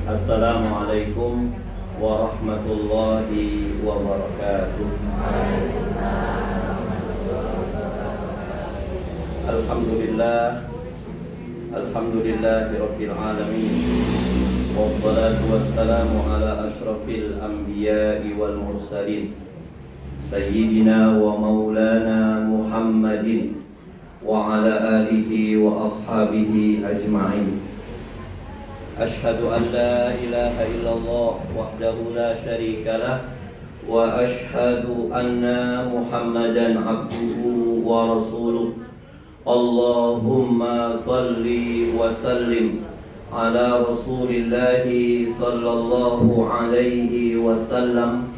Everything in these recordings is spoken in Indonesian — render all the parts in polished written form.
Assalamualaikum warahmatullahi wabarakatuh. Alhamdulillah, alhamdulillahirabbil alamin. Wassalatu wassalamu ala asyrafil anbiya'i wal mursalin, sayyidina wa maulana Muhammadin wa ala alihi wa ashabihi ajma'in. Ashhadu an la ilaha illallah wahdahu la syarika lah, wa ashhadu anna Muhammadan abduhu wa rasuluh. Allahumma salli wa sallim ala rasulillahi sallallahu alaihi wasallam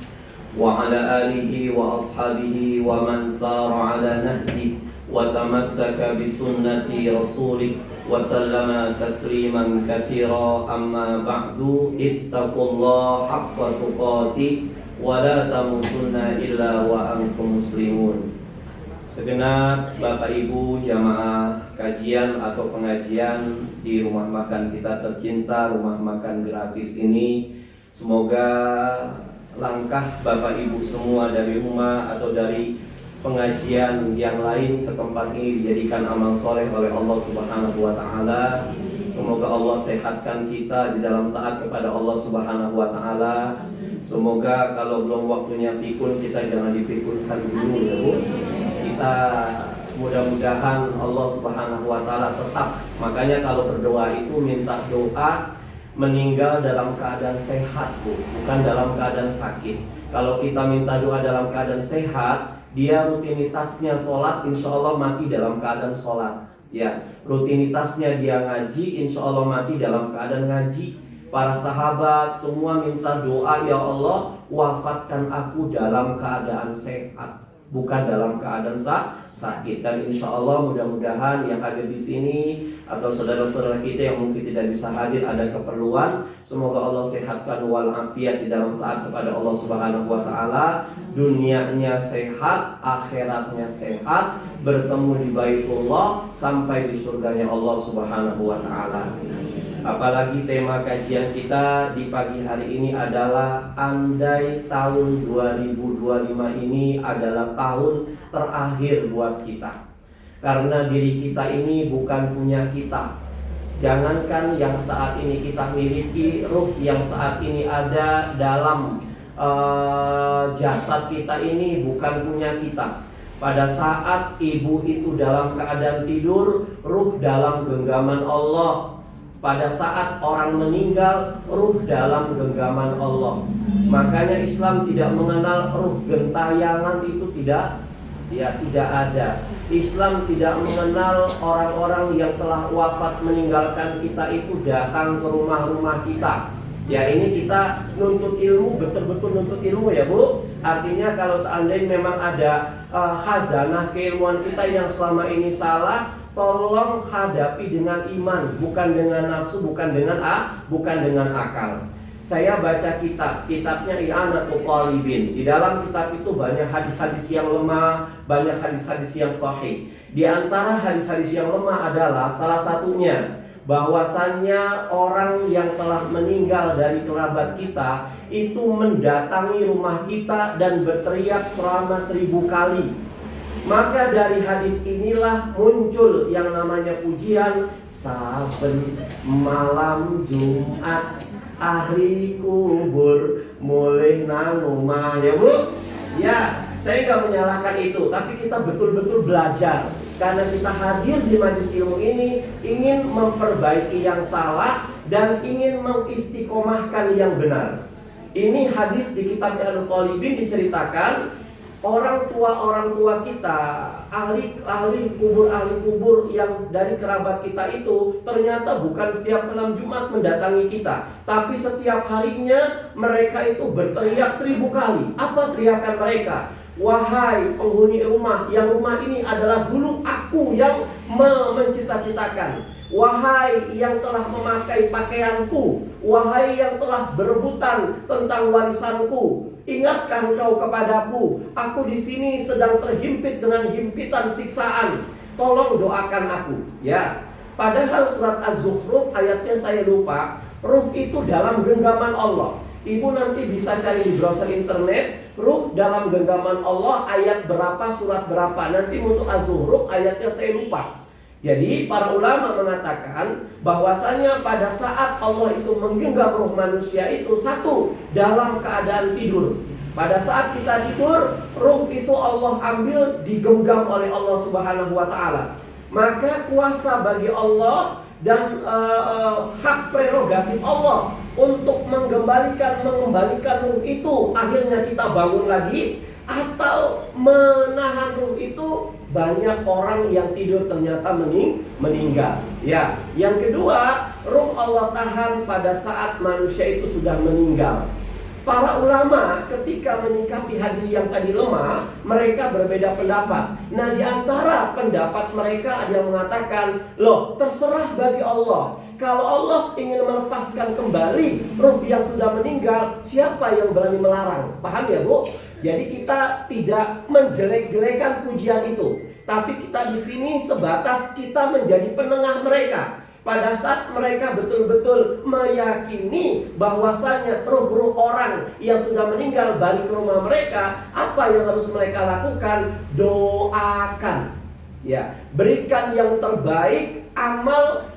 wa ala alihi wa ashabihi wa man sara ala nahji wa tamassaka bi sunnati rasulih wa sallama tasliman katsira. Amma ba'du, ittaqullaha haqqa tuqatih wa la tamutunna illa wa antum muslimun. Segenap Bapak Ibu jamaah kajian atau pengajian di rumah makan kita tercinta, rumah makan gratis ini, semoga langkah Bapak Ibu semua dari rumah atau dari pengajian yang lain ke tempat ini dijadikan amal soleh oleh Allah Subhanahu wa Ta'ala. Semoga Allah sehatkan kita di dalam taat kepada Allah Subhanahu wa Ta'ala. Semoga kalau belum waktunya pikun, kita jangan dipikunkan dulu ya Bu. Kita mudah-mudahan Allah Subhanahu wa Ta'ala tetap. Makanya kalau berdoa itu minta doa meninggal dalam keadaan sehat Bu, bukan dalam keadaan sakit. Kalau kita minta doa dalam keadaan sehat, dia rutinitasnya sholat, insya Allah mati dalam keadaan sholat. Ya, rutinitasnya dia ngaji, insya Allah mati dalam keadaan ngaji. Para sahabat semua minta doa, ya Allah wafatkan aku dalam keadaan sehat, bukan dalam keadaan sakit. Dan insya Allah mudah-mudahan yang hadir di sini atau saudara-saudara kita yang mungkin tidak bisa hadir ada keperluan, semoga Allah sehatkan walafiat di dalam taat kepada Allah Subhanahu wa Ta'ala. Dunianya sehat, akhiratnya sehat, bertemu di Baitullah sampai di surganya Allah Subhanahu wa Ta'ala. Apalagi tema kajian kita di pagi hari ini adalah andai tahun 2025 ini adalah tahun terakhir buat kita. Karena diri kita ini bukan punya kita. Jangankan yang saat ini kita miliki, ruh yang saat ini ada dalam jasad kita ini bukan punya kita. Pada saat ibu itu dalam keadaan tidur, ruh dalam genggaman Allah. Pada saat orang meninggal, ruh dalam genggaman Allah. Makanya Islam tidak mengenal ruh gentayangan itu tidak ada. Islam tidak mengenal orang-orang yang telah wafat meninggalkan kita itu datang ke rumah-rumah kita. Ya, ini kita nuntut ilmu, betul-betul nuntut ilmu ya Bu. Artinya kalau seandainya memang ada khazanah keilmuan kita yang selama ini salah, tolong hadapi dengan iman, bukan dengan nafsu, bukan dengan akal. Saya baca kitabnya I'anatul Talibin. Di dalam kitab itu banyak hadis-hadis yang lemah, banyak hadis-hadis yang sahih. Di antara hadis-hadis yang lemah adalah salah satunya bahwasannya orang yang telah meninggal dari kerabat kita itu mendatangi rumah kita dan berteriak selama 1000 kali. Maka dari hadis inilah muncul yang namanya pujian saben malam Jumat ahli kubur mulih nang omah ya Bu. Ya, saya nggak menyalahkan itu, tapi kita betul-betul belajar. Karena kita hadir di majelis ilmu ini ingin memperbaiki yang salah dan ingin mengistiqomahkan yang benar. Ini hadis di kitab I'anatul Talibin diceritakan orang tua kita, ahli kubur yang dari kerabat kita itu ternyata bukan setiap malam Jumat mendatangi kita, tapi setiap harinya mereka itu berteriak 1000 kali. Apa teriakan mereka? Wahai penghuni rumah, yang rumah ini adalah dulu aku yang mencita-citakan. Wahai yang telah memakai pakaianku, wahai yang telah berebutan tentang warisanku, ingatkah engkau kepadaku? Aku di sini sedang terhimpit dengan himpitan siksaan. Tolong doakan aku, ya. Padahal surat Az-Zukhruf ayatnya saya lupa. ruh itu dalam genggaman Allah. Ibu nanti bisa cari di browser internet, ruh dalam genggaman Allah ayat berapa, surat berapa. Nanti untuk Az-Zukhruf ayatnya saya lupa. Jadi para ulama mengatakan bahwasanya pada saat Allah itu menggenggam ruh manusia itu, satu, dalam keadaan tidur. Pada saat kita tidur, ruh itu Allah ambil, digenggam oleh Allah Subhanahu wa Ta'ala. Maka kuasa bagi Allah dan hak prerogatif Allah untuk mengembalikan ruh itu, akhirnya kita bangun lagi, atau menahan ruh itu. Banyak orang yang tidur ternyata meninggal. Ya, yang kedua, ruh Allah tahan pada saat manusia itu sudah meninggal. Para ulama ketika menyikapi hadis yang tadi lemah, mereka berbeda pendapat. Nah, di antara pendapat mereka ada yang mengatakan, loh, terserah bagi Allah. Kalau Allah ingin melepaskan kembali ruh yang sudah meninggal, siapa yang berani melarang? Paham ya, Bu? Jadi kita tidak menjelek-jelekan pujian itu, tapi kita di sini sebatas kita menjadi penengah mereka. Pada saat mereka betul-betul meyakini bahwasanya ruh-ruh orang yang sudah meninggal balik ke rumah mereka, apa yang harus mereka lakukan? Doakan, ya, berikan yang terbaik, amal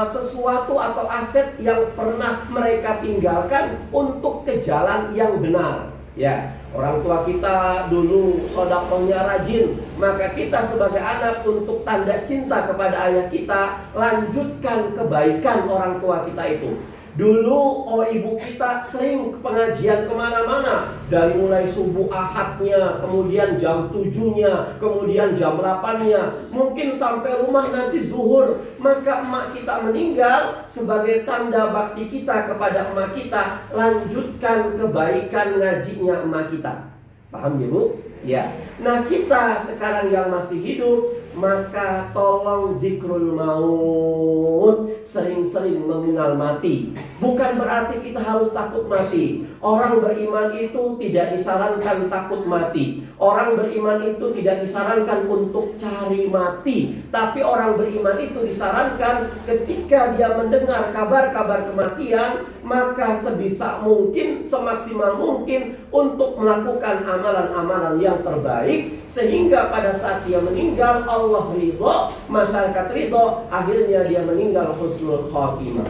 sesuatu atau aset yang pernah mereka tinggalkan untuk ke jalan yang benar. Ya, orang tua kita dulu sedekahnya rajin, maka kita sebagai anak untuk tanda cinta kepada ayah kita, lanjutkan kebaikan orang tua kita itu. Dulu ibu kita sering ke pengajian kemana-mana, dari mulai subuh ahadnya, kemudian jam 7-nya, kemudian jam 8-nya, mungkin sampai rumah nanti zuhur. Maka emak kita meninggal, sebagai tanda bakti kita kepada emak kita, lanjutkan kebaikan ngajinya emak kita. Paham ya, Bu? Ya. Nah, kita sekarang yang masih hidup, maka tolong zikrul maut, sering-sering mengenal mati. Bukan berarti kita harus takut mati. Orang beriman itu tidak disarankan takut mati. Orang beriman itu tidak disarankan untuk cari mati. Tapi orang beriman itu disarankan ketika dia mendengar kabar-kabar kematian, maka sebisa mungkin, semaksimal mungkin untuk melakukan amalan-amalan yang terbaik, sehingga pada saat dia meninggal Allah ridho, masyarakat ridho, akhirnya dia meninggal husnul khotimah.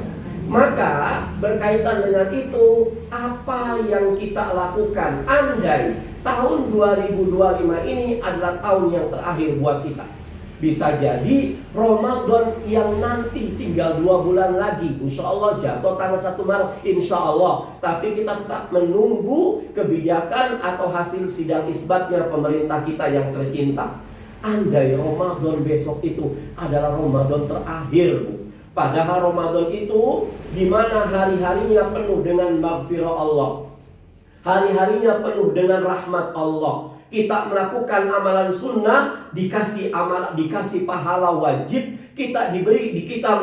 Maka berkaitan dengan itu, apa yang kita lakukan andai tahun 2025 ini adalah tahun yang terakhir buat kita? Bisa jadi Ramadan yang nanti tinggal 2 bulan lagi, insya Allah jatuh tanggal 1 Maret, insya Allah. Tapi kita tetap menunggu kebijakan atau hasil sidang isbatnya pemerintah kita yang tercinta. Andai Ramadan besok itu adalah Ramadan terakhir, Bu. Padahal Ramadan itu dimana hari-harinya penuh dengan maghfirah Allah, hari-harinya penuh dengan rahmat Allah. Kita melakukan amalan sunnah, dikasih pahala wajib. Kita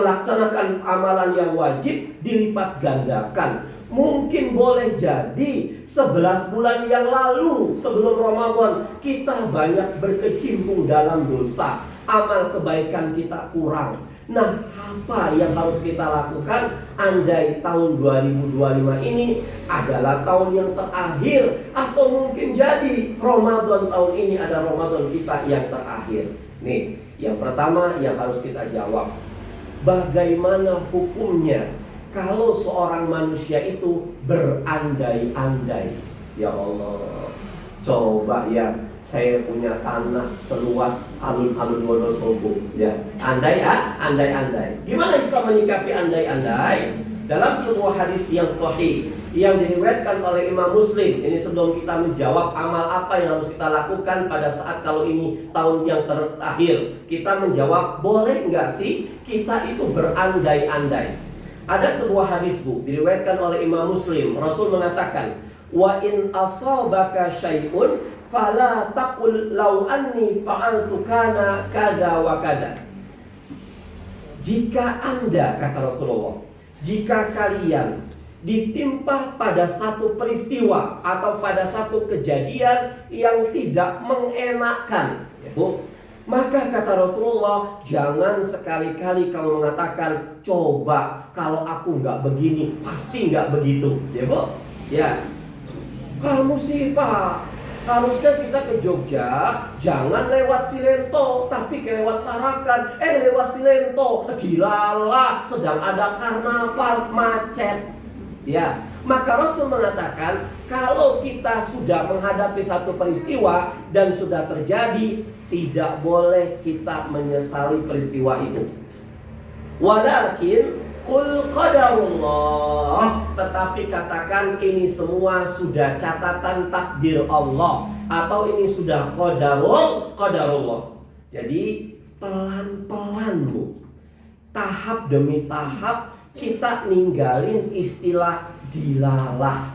melaksanakan amalan yang wajib, dilipat gandakan. Mungkin boleh jadi 11 bulan yang lalu sebelum Ramadan kita banyak berkecimpung dalam dosa, amal kebaikan kita kurang. Nah, apa yang harus kita lakukan andai tahun 2025 ini adalah tahun yang terakhir, atau mungkin jadi Ramadan tahun ini ada Ramadan kita yang terakhir. Nih, yang pertama yang harus kita jawab, bagaimana hukumnya kalau seorang manusia itu berandai-andai? Ya Allah, coba ya, saya punya tanah seluas alun-alun Wonosobo, ya. Andai. Gimana kita menyikapi andai-andai? Dalam sebuah hadis yang sahih yang diriwayatkan oleh Imam Muslim, ini sebelum kita menjawab amal apa yang harus kita lakukan pada saat kalau ini tahun yang terakhir, kita menjawab boleh nggak sih kita itu berandai-andai? Ada sebuah hadis, Bu, diriwayatkan oleh Imam Muslim. Rasul mengatakan, wa in asabaka syai'un fala taqul law anni fa'altu kana kada wa kada. Jika Anda, kata Rasulullah, jika kalian ditimpa pada satu peristiwa atau pada satu kejadian yang tidak mengenakan, ya, Bu, Maka kata Rasulullah, jangan sekali-kali kamu mengatakan, coba kalau aku nggak begini, pasti nggak begitu. Ya Bu? Ya. Kamu sih Pak, harusnya kita ke Jogja, jangan lewat Silento, tapi lewat Tarakan. Lewat Silento, dilalah, sedang ada karnaval, macet. Ya, maka Rasul mengatakan, kalau kita sudah menghadapi satu peristiwa dan sudah terjadi, tidak boleh kita menyesali peristiwa itu. Walakin qul qadarullah, tetapi katakan ini semua sudah catatan takdir Allah, atau ini sudah qadarullah. Jadi pelan-pelan Bu, tahap demi tahap kita ninggalin istilah dilalah.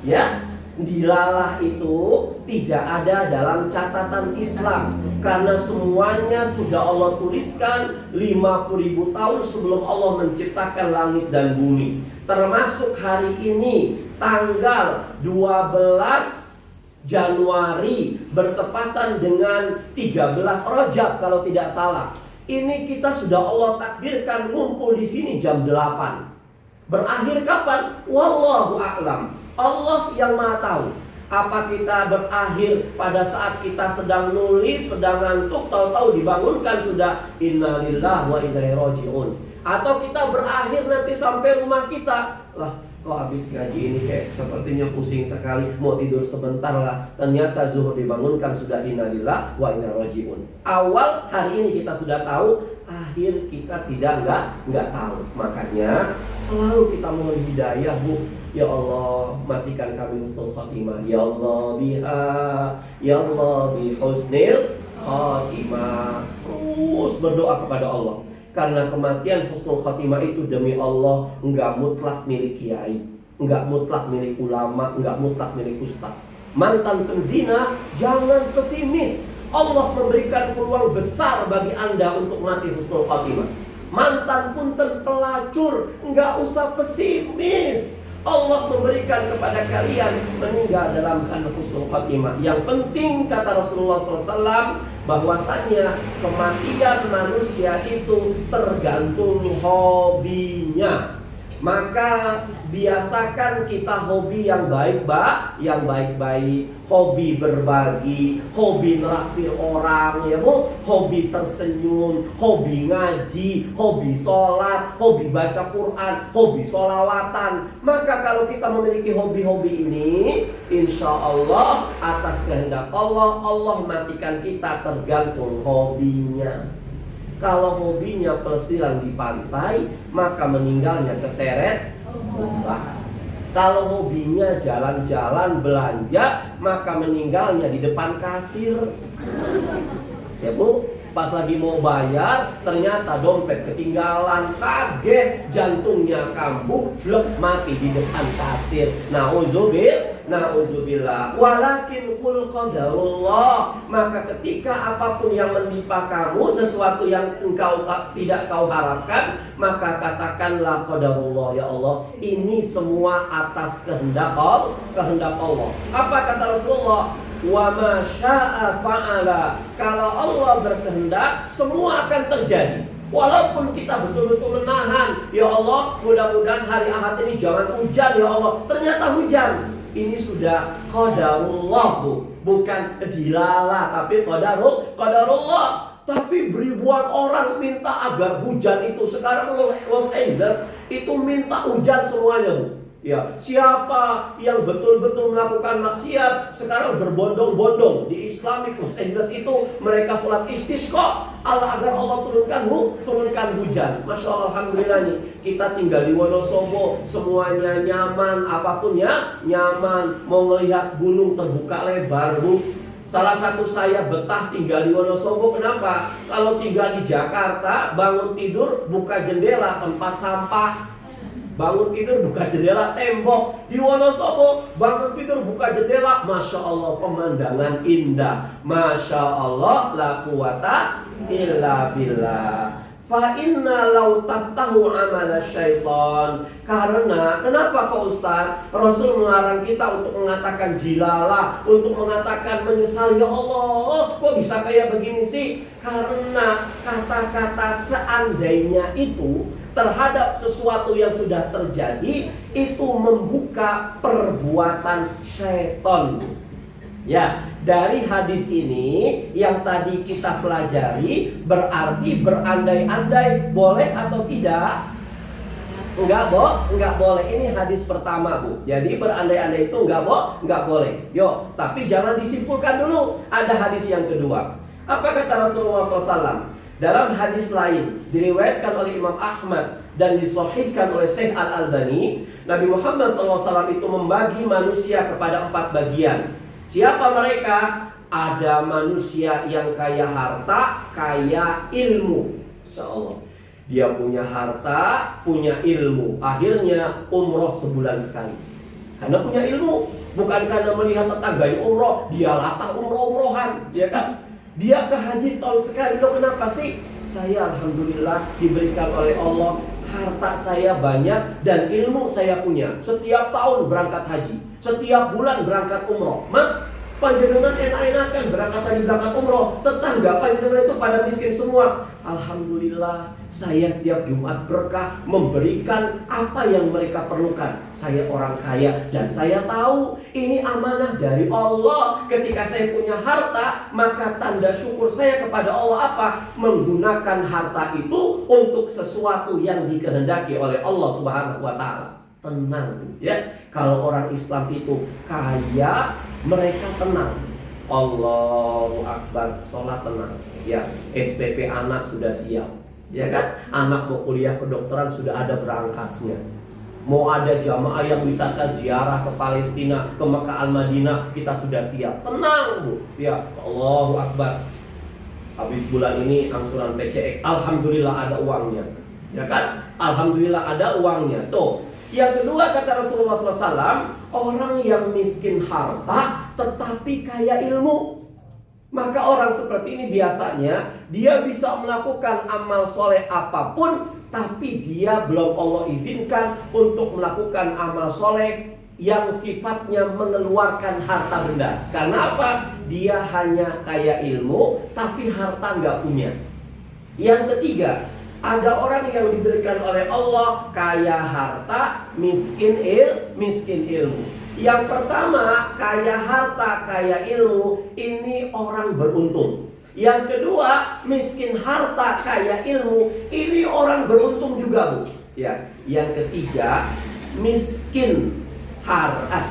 Ya, dilalah itu tidak ada dalam catatan Islam, karena semuanya sudah Allah tuliskan 50.000 tahun sebelum Allah menciptakan langit dan bumi. Termasuk hari ini tanggal 12 Januari bertepatan dengan 13 Rajab kalau tidak salah. Ini kita sudah Allah takdirkan ngumpul di sini jam 8. Berakhir kapan? Wallahu a'lam. Allah yang Maha tahu. Apa kita berakhir pada saat kita sedang nulis, sedang ngantuk, tahu-tahu dibangunkan sudah innalillahi wa inna ilaihi raji'un. Atau kita berakhir nanti sampai rumah kita, lah kok habis ngaji ini kayak sepertinya pusing sekali, mau tidur sebentar lah. Ternyata zuhur dibangunkan sudah innalillahi wa inna ilaihi raji'un. Awal hari ini kita sudah tahu, akhir kita nggak tahu. Makanya selalu kita mohon hidayah Bu. Ya Allah, matikan kami husnul khatimah. Ya Allah biha, ya Allah bi husnil khatimah. Terus berdoa kepada Allah. Karena kematian husnul khatimah itu demi Allah enggak mutlak milik kiai, enggak mutlak milik ulama, enggak mutlak milik ustaz. Mantan penzina, jangan pesimis. Allah memberikan peluang besar bagi Anda untuk mati husnul khatimah. Mantan punten pelacur, enggak usah pesimis. Allah memberikan kepada kalian meninggal dalam keadaan husnul khatimah. Yang penting kata Rasulullah SAW, bahwasannya kematian manusia itu tergantung hobinya. Maka biasakan kita hobi yang baik-baik, hobi berbagi, hobi neraktir orang, ya Bu, hobi tersenyum, hobi ngaji, hobi sholat, hobi baca Quran, hobi sholawatan. Maka kalau kita memiliki hobi-hobi ini, insya Allah atas kehendak Allah, Allah matikan kita tergantung hobinya. Kalau hobinya pelesiran di pantai, maka meninggalnya keseret ombak. Kalau hobinya jalan-jalan belanja, maka meninggalnya di depan kasir. Ya Bu, pas lagi mau bayar, ternyata dompet ketinggalan, kaget, jantungnya kambuh, blek, mati di depan kasir. Nauzubillah. Walakin qul qadarullah. Maka ketika apapun yang menimpa kamu, sesuatu yang engkau tidak kau harapkan, maka katakanlah qadarullah, ya Allah, ini semua atas kehendak Allah. Apa kata Rasulullah? Wa ma syaa fa'ala. Kalau Allah berkehendak, semua akan terjadi. Walaupun kita betul-betul menahan, ya Allah, mudah-mudahan hari Ahad ini jangan hujan, ya Allah. Ternyata hujan. Ini sudah qadarullah Bu, bukan dilala, tapi qadarullah. Tapi ribuan orang minta agar hujan itu. Sekarang Los Angeles itu minta hujan semuanya Bu. Ya, siapa yang betul-betul melakukan maksiat sekarang berbondong-bondong di Islamic Los Angeles itu, mereka sholat istisqa agar Allah turunkan hujan. Masya Allah, alhamdulillah nih, kita tinggal di Wonosobo, semuanya nyaman, apapun ya nyaman. Mau ngelihat gunung terbuka lebar Bu. Salah satu saya betah tinggal di Wonosobo. Kenapa? Kalau tinggal di Jakarta, bangun tidur buka jendela tempat sampah. Bangun tidur buka jendela tembok. Di Wonosobo bangun tidur buka jendela, Masya Allah, pemandangan indah. Masya Allah, la quwata illa billah. Fa inna law taftahu amala syaitan. Karena kenapa kok Ustaz? Rasul melarang kita untuk mengatakan jilalah, untuk mengatakan menyesal, ya Allah, kok bisa kayak begini sih? Karena kata-kata seandainya itu terhadap sesuatu yang sudah terjadi itu membuka perbuatan syaitan. Ya, dari hadis ini yang tadi kita pelajari berarti berandai-andai boleh atau tidak? Enggak boleh. Ini hadis pertama, Bu. Jadi berandai-andai itu enggak boleh. Yo, tapi jangan disimpulkan dulu. Ada hadis yang kedua. Apa kata Rasulullah SAW? Dalam hadis lain diriwayatkan oleh Imam Ahmad dan disahihkan oleh Syekh Al-Albani, Nabi Muhammad SAW itu membagi manusia kepada 4 bagian. Siapa mereka? Ada manusia yang kaya harta, kaya ilmu. Insya Allah. Dia punya harta, punya ilmu. Akhirnya umroh sebulan sekali. Karena punya ilmu. Bukan karena melihat tetangganya umroh, dia latah umroh-umrohan. Ya kan? Dia ke haji setahun sekali. Loh, kenapa sih? Saya alhamdulillah diberikan oleh Allah, harta saya banyak dan ilmu saya punya. Setiap tahun berangkat haji, setiap bulan berangkat umroh. Mas, panjenengan enak-enakan berangkat haji, berangkat umroh. Tetangga panjenengan itu pada miskin semua. Alhamdulillah, saya setiap Jumat berkah memberikan apa yang mereka perlukan. Saya orang kaya dan saya tahu ini amanah dari Allah. Ketika saya punya harta, maka tanda syukur saya kepada Allah apa? Menggunakan harta itu untuk sesuatu yang dikehendaki oleh Allah Subhanahu wa taala. Tenang, ya. Kalau orang Islam itu kaya, mereka tenang. Allahu Akbar, sholat tenang. Ya, SPP anak sudah siap. Ya kan? Anak mau kuliah kedokteran sudah ada berangkasnya. Mau ada jamaah yang wisata ziarah ke Palestina, ke Mekah Al-Madinah, kita sudah siap. Tenang, Bu. Ya, Allahu Akbar. Habis bulan ini angsuran PCX, alhamdulillah ada uangnya. Ya kan? Alhamdulillah ada uangnya. Tuh. Yang kedua kata Rasulullah SAW, orang yang miskin harta tetapi kaya ilmu. Maka orang seperti ini biasanya dia bisa melakukan amal soleh apapun, tapi dia belum Allah izinkan untuk melakukan amal soleh yang sifatnya mengeluarkan harta benda. Karena apa? Dia hanya kaya ilmu, tapi harta nggak punya. Yang ketiga, ada orang yang diberikan oleh Allah kaya harta, miskin ilmu. Yang pertama, kaya harta, kaya ilmu, ini orang beruntung. Yang kedua, miskin harta, kaya ilmu, ini orang beruntung juga, Bu. Ya. Yang ketiga,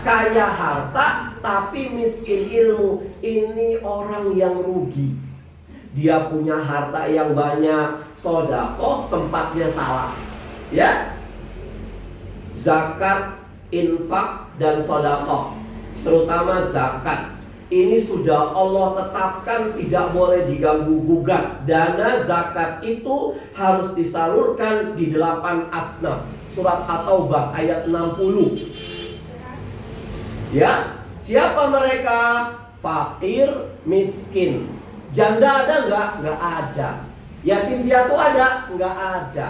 kaya harta tapi miskin ilmu, ini orang yang rugi. Dia punya harta yang banyak, sedekah tempatnya salah. Ya. Zakat, infak dan sedekah, terutama zakat, ini sudah Allah tetapkan tidak boleh diganggu gugat. Dana zakat itu harus disalurkan di 8 asnaf. Surat At-Taubah ayat 60. Ya, siapa mereka? Fakir, miskin. Janda ada nggak? Nggak ada. Yatim piatu ada? Nggak ada.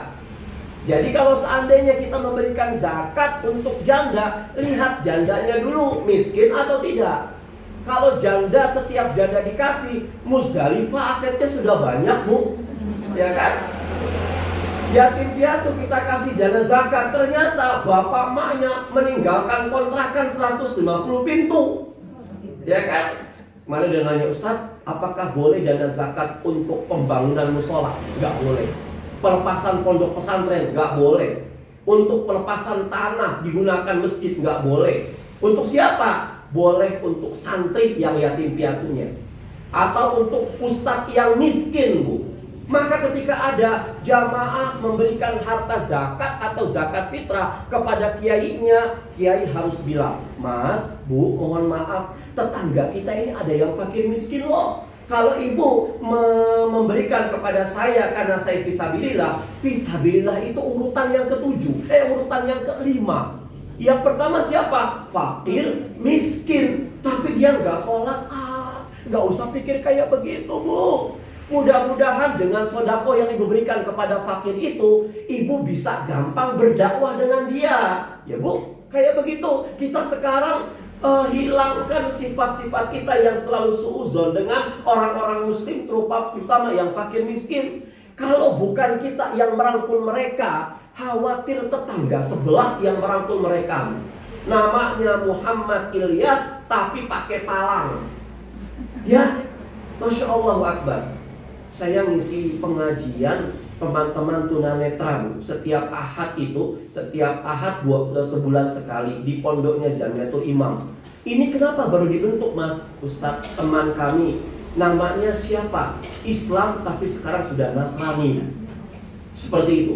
Jadi kalau seandainya kita memberikan zakat untuk janda, lihat jandanya dulu miskin atau tidak. Kalau janda, setiap janda dikasih, Musdalifah asetnya sudah banyak, Bu. Ya kan? Yatim piatu kita kasih janda zakat, ternyata bapak emaknya meninggalkan kontrakan 150 pintu. Ya kan? Mana dia nanya, Ustadz, apakah boleh dana zakat untuk pembangunan musola? Nggak boleh. Pelepasan pondok pesantren nggak boleh. Untuk pelepasan tanah digunakan masjid nggak boleh. Untuk siapa? Boleh untuk santri yang yatim piatunya, atau untuk ustadz yang miskin, Bu. Maka ketika ada jamaah memberikan harta zakat atau zakat fitrah kepada kiainya, kiai harus bilang, Mas, Bu, mohon maaf, tetangga kita ini ada yang fakir miskin loh. Kalau ibu memberikan kepada saya karena saya fisabilillah, fisabilillah itu urutan yang ke-7, urutan yang ke-5. Yang pertama siapa? Fakir, miskin, tapi dia nggak sholat. Nggak usah pikir kayak begitu, Bu. Mudah-mudahan dengan sodako yang ibu berikan kepada fakir itu, ibu bisa gampang berdakwah dengan dia. Ya bu, kayak begitu. Kita sekarang hilangkan sifat-sifat kita yang selalu suuzon dengan orang-orang muslim, terutama yang fakir miskin. Kalau bukan kita yang merangkul mereka, khawatir tetangga sebelah yang merangkul mereka. Namanya Muhammad Ilyas tapi pakai palang. Ya, Masya Allah Akbar. Saya ngisi pengajian teman-teman tunanetra Bu. Setiap Ahad sebulan sekali di pondoknya Zamiatul Imam. Ini kenapa baru dibentuk Mas Ustadz? Teman kami namanya siapa? Islam tapi sekarang sudah Nasrani. Seperti itu.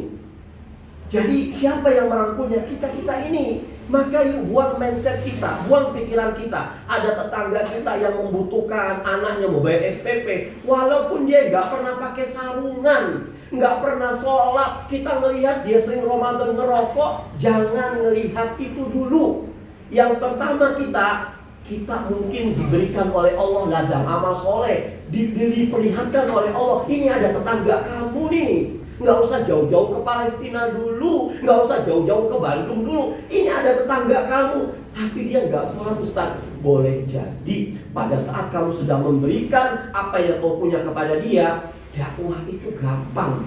Jadi siapa yang merangkulnya? Kita-kita ini. Maka yuk buang mindset kita, buang pikiran kita. Ada tetangga kita yang membutuhkan, anaknya mau bayar SPP, walaupun dia gak pernah pakai sarungan, gak pernah sholat. Kita melihat dia sering Ramadan ngerokok, jangan melihat itu dulu. Yang pertama kita mungkin diberikan oleh Allah ladang amal soleh, diperlihatkan oleh Allah, ini ada tetangga kamu nih. Nggak usah jauh-jauh ke Palestina dulu, nggak usah jauh-jauh ke Bandung dulu. Ini ada tetangga kamu, tapi dia nggak sholat Ustaz. Boleh jadi pada saat kamu sudah memberikan apa yang kau punya kepada dia, dakwah itu gampang.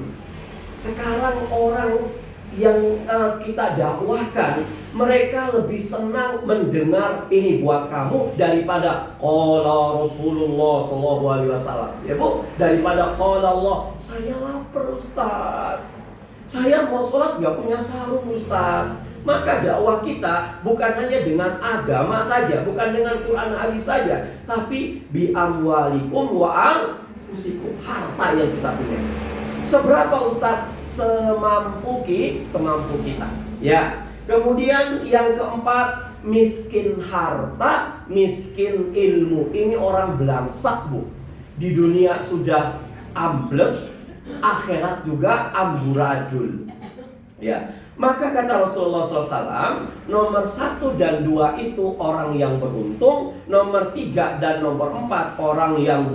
Sekarang orang yang kita dakwahkan, mereka lebih senang mendengar ini buat kamu daripada qala Rasulullah SAW. Ya bu, daripada qala Allah. Saya lapar Ustaz, saya mau sholat gak punya sarung Ustaz. Maka dakwah kita bukan hanya dengan agama saja, bukan dengan Quran hadis saja, tapi bi amwalikum wa anfusikum, harta yang kita punya. Seberapa Ustaz? Semampu kita. Ya. Kemudian yang keempat, miskin harta, miskin ilmu. Ini orang belangsak bu. Di dunia sudah ambles, akhirat juga amburadul. Ya. Maka kata Rasulullah SAW, nomor 1 dan 2 itu orang yang beruntung, nomor 3 dan nomor 4 orang yang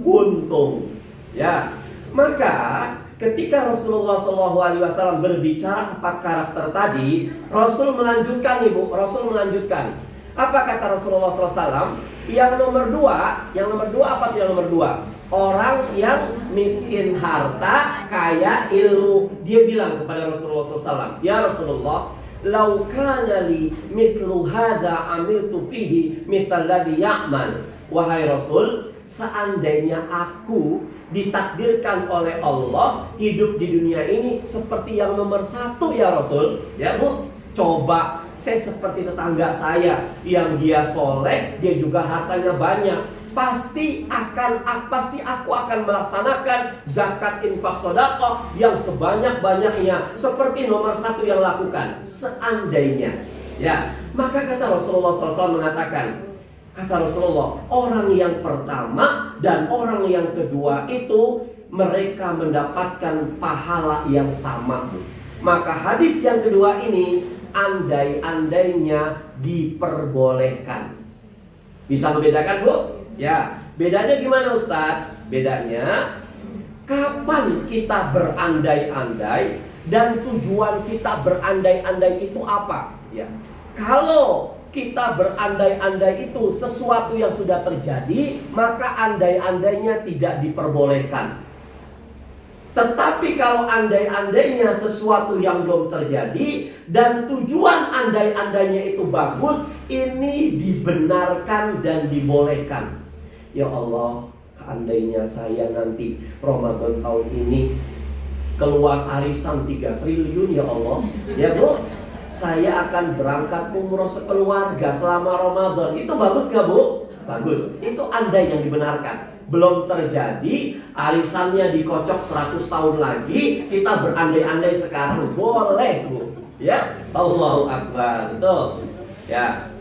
buntung. Ya. Maka ketika Rasulullah SAW berbicara 4 karakter tadi, Rasul melanjutkan ibu. Rasul melanjutkan. Apa kata Rasulullah SAW? Yang nomor 2 apa tuh yang nomor 2? Orang yang miskin harta, kaya ilmu. Dia bilang kepada Rasulullah SAW, ya Rasulullah, lau kana li mithlu hadza amiltu fihi mithal ladzi ya'mal. Wahai Rasul, seandainya aku ditakdirkan oleh Allah hidup di dunia ini seperti yang nomor 1 ya Rasul. Ya bu, coba saya seperti tetangga saya yang dia soleh, dia juga hartanya banyak. Pasti aku akan melaksanakan zakat infak sedekah yang sebanyak-banyaknya seperti nomor 1 yang lakukan. Seandainya. Ya, maka kata Rasulullah SAW mengatakan, kata Rasulullah, orang yang pertama dan orang yang kedua itu mereka mendapatkan pahala yang sama. Maka hadis yang kedua ini andai-andainya diperbolehkan. Bisa membedakan bu? Ya, bedanya gimana Ustadz? Bedanya kapan kita berandai-andai dan tujuan kita berandai-andai itu apa? Ya, kalau kita berandai-andai itu sesuatu yang sudah terjadi, maka andai-andainya tidak diperbolehkan. Tetapi kalau andai-andainya sesuatu yang belum terjadi dan tujuan andai-andainya itu bagus, ini dibenarkan dan dibolehkan. Ya Allah, seandainya saya nanti Ramadan tahun ini keluar arisan 3 triliun ya Allah. Ya bu, saya akan berangkat umroh sekeluarga selama Ramadan. Itu bagus gak bu? Bagus. Itu andai yang dibenarkan. Belum terjadi, arisannya dikocok 100 tahun lagi, kita berandai-andai sekarang. Boleh bu. Ya, Allahu Akbar. Itu. Ya.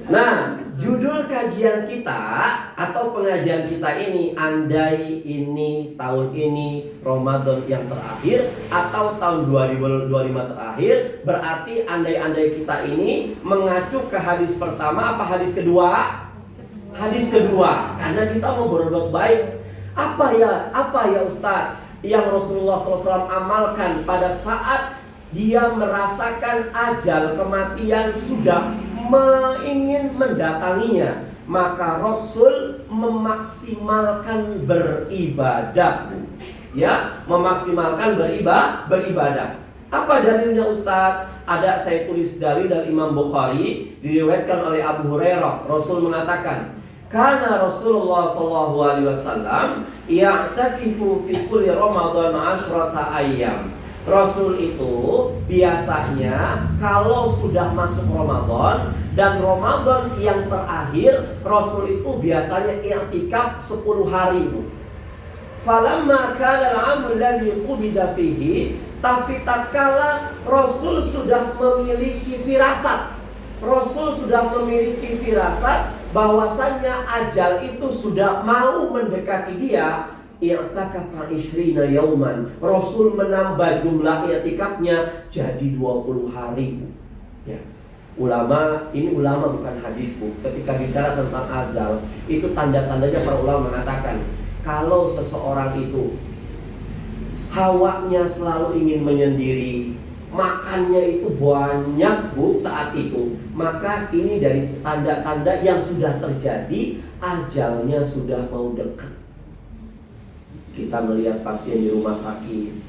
Nah, judul kajian kita atau pengajian kita ini, andai ini tahun ini Ramadan yang terakhir atau tahun 2025 terakhir, berarti andai-andai kita ini mengacu ke hadis pertama apa hadis kedua? Hadis kedua, karena kita mau berbuat baik. Apa ya Ustaz yang Rasulullah SAW amalkan pada saat dia merasakan ajal kematian sudah ingin mendatanginya? Maka Rasul memaksimalkan beribadah. Ya, memaksimalkan beribadah. Apa dalilnya Ustaz? Ada, saya tulis dalil dari Imam Bukhari, diriwayatkan oleh Abu Hurairah. Rasul mengatakan, karena Rasulullah SAW ya'takifu fi kulli Ramadan 10 ayyam. Rasul itu biasanya kalau sudah masuk Ramadan dan Ramadan yang terakhir, Rasul itu biasanya i'tikaf 10 hari. Falamma kana al-'amul ladzi qubida fihi, tapi tatkala Rasul sudah memiliki firasat, Rasul sudah memiliki firasat bahwasanya ajal itu sudah mau mendekati dia, i'takafa 20 yauman. Rasul menambah jumlah i'tikafnya jadi 20 hari. Ya. Ini ulama bukan hadis, Bu. Ketika bicara tentang azal, itu tanda-tandanya para ulama mengatakan, kalau seseorang itu hawanya selalu ingin menyendiri, makannya itu banyak, Bu, saat itu, maka ini dari tanda-tanda yang sudah terjadi, ajalnya sudah mau dekat. Kita melihat pasien di rumah sakit,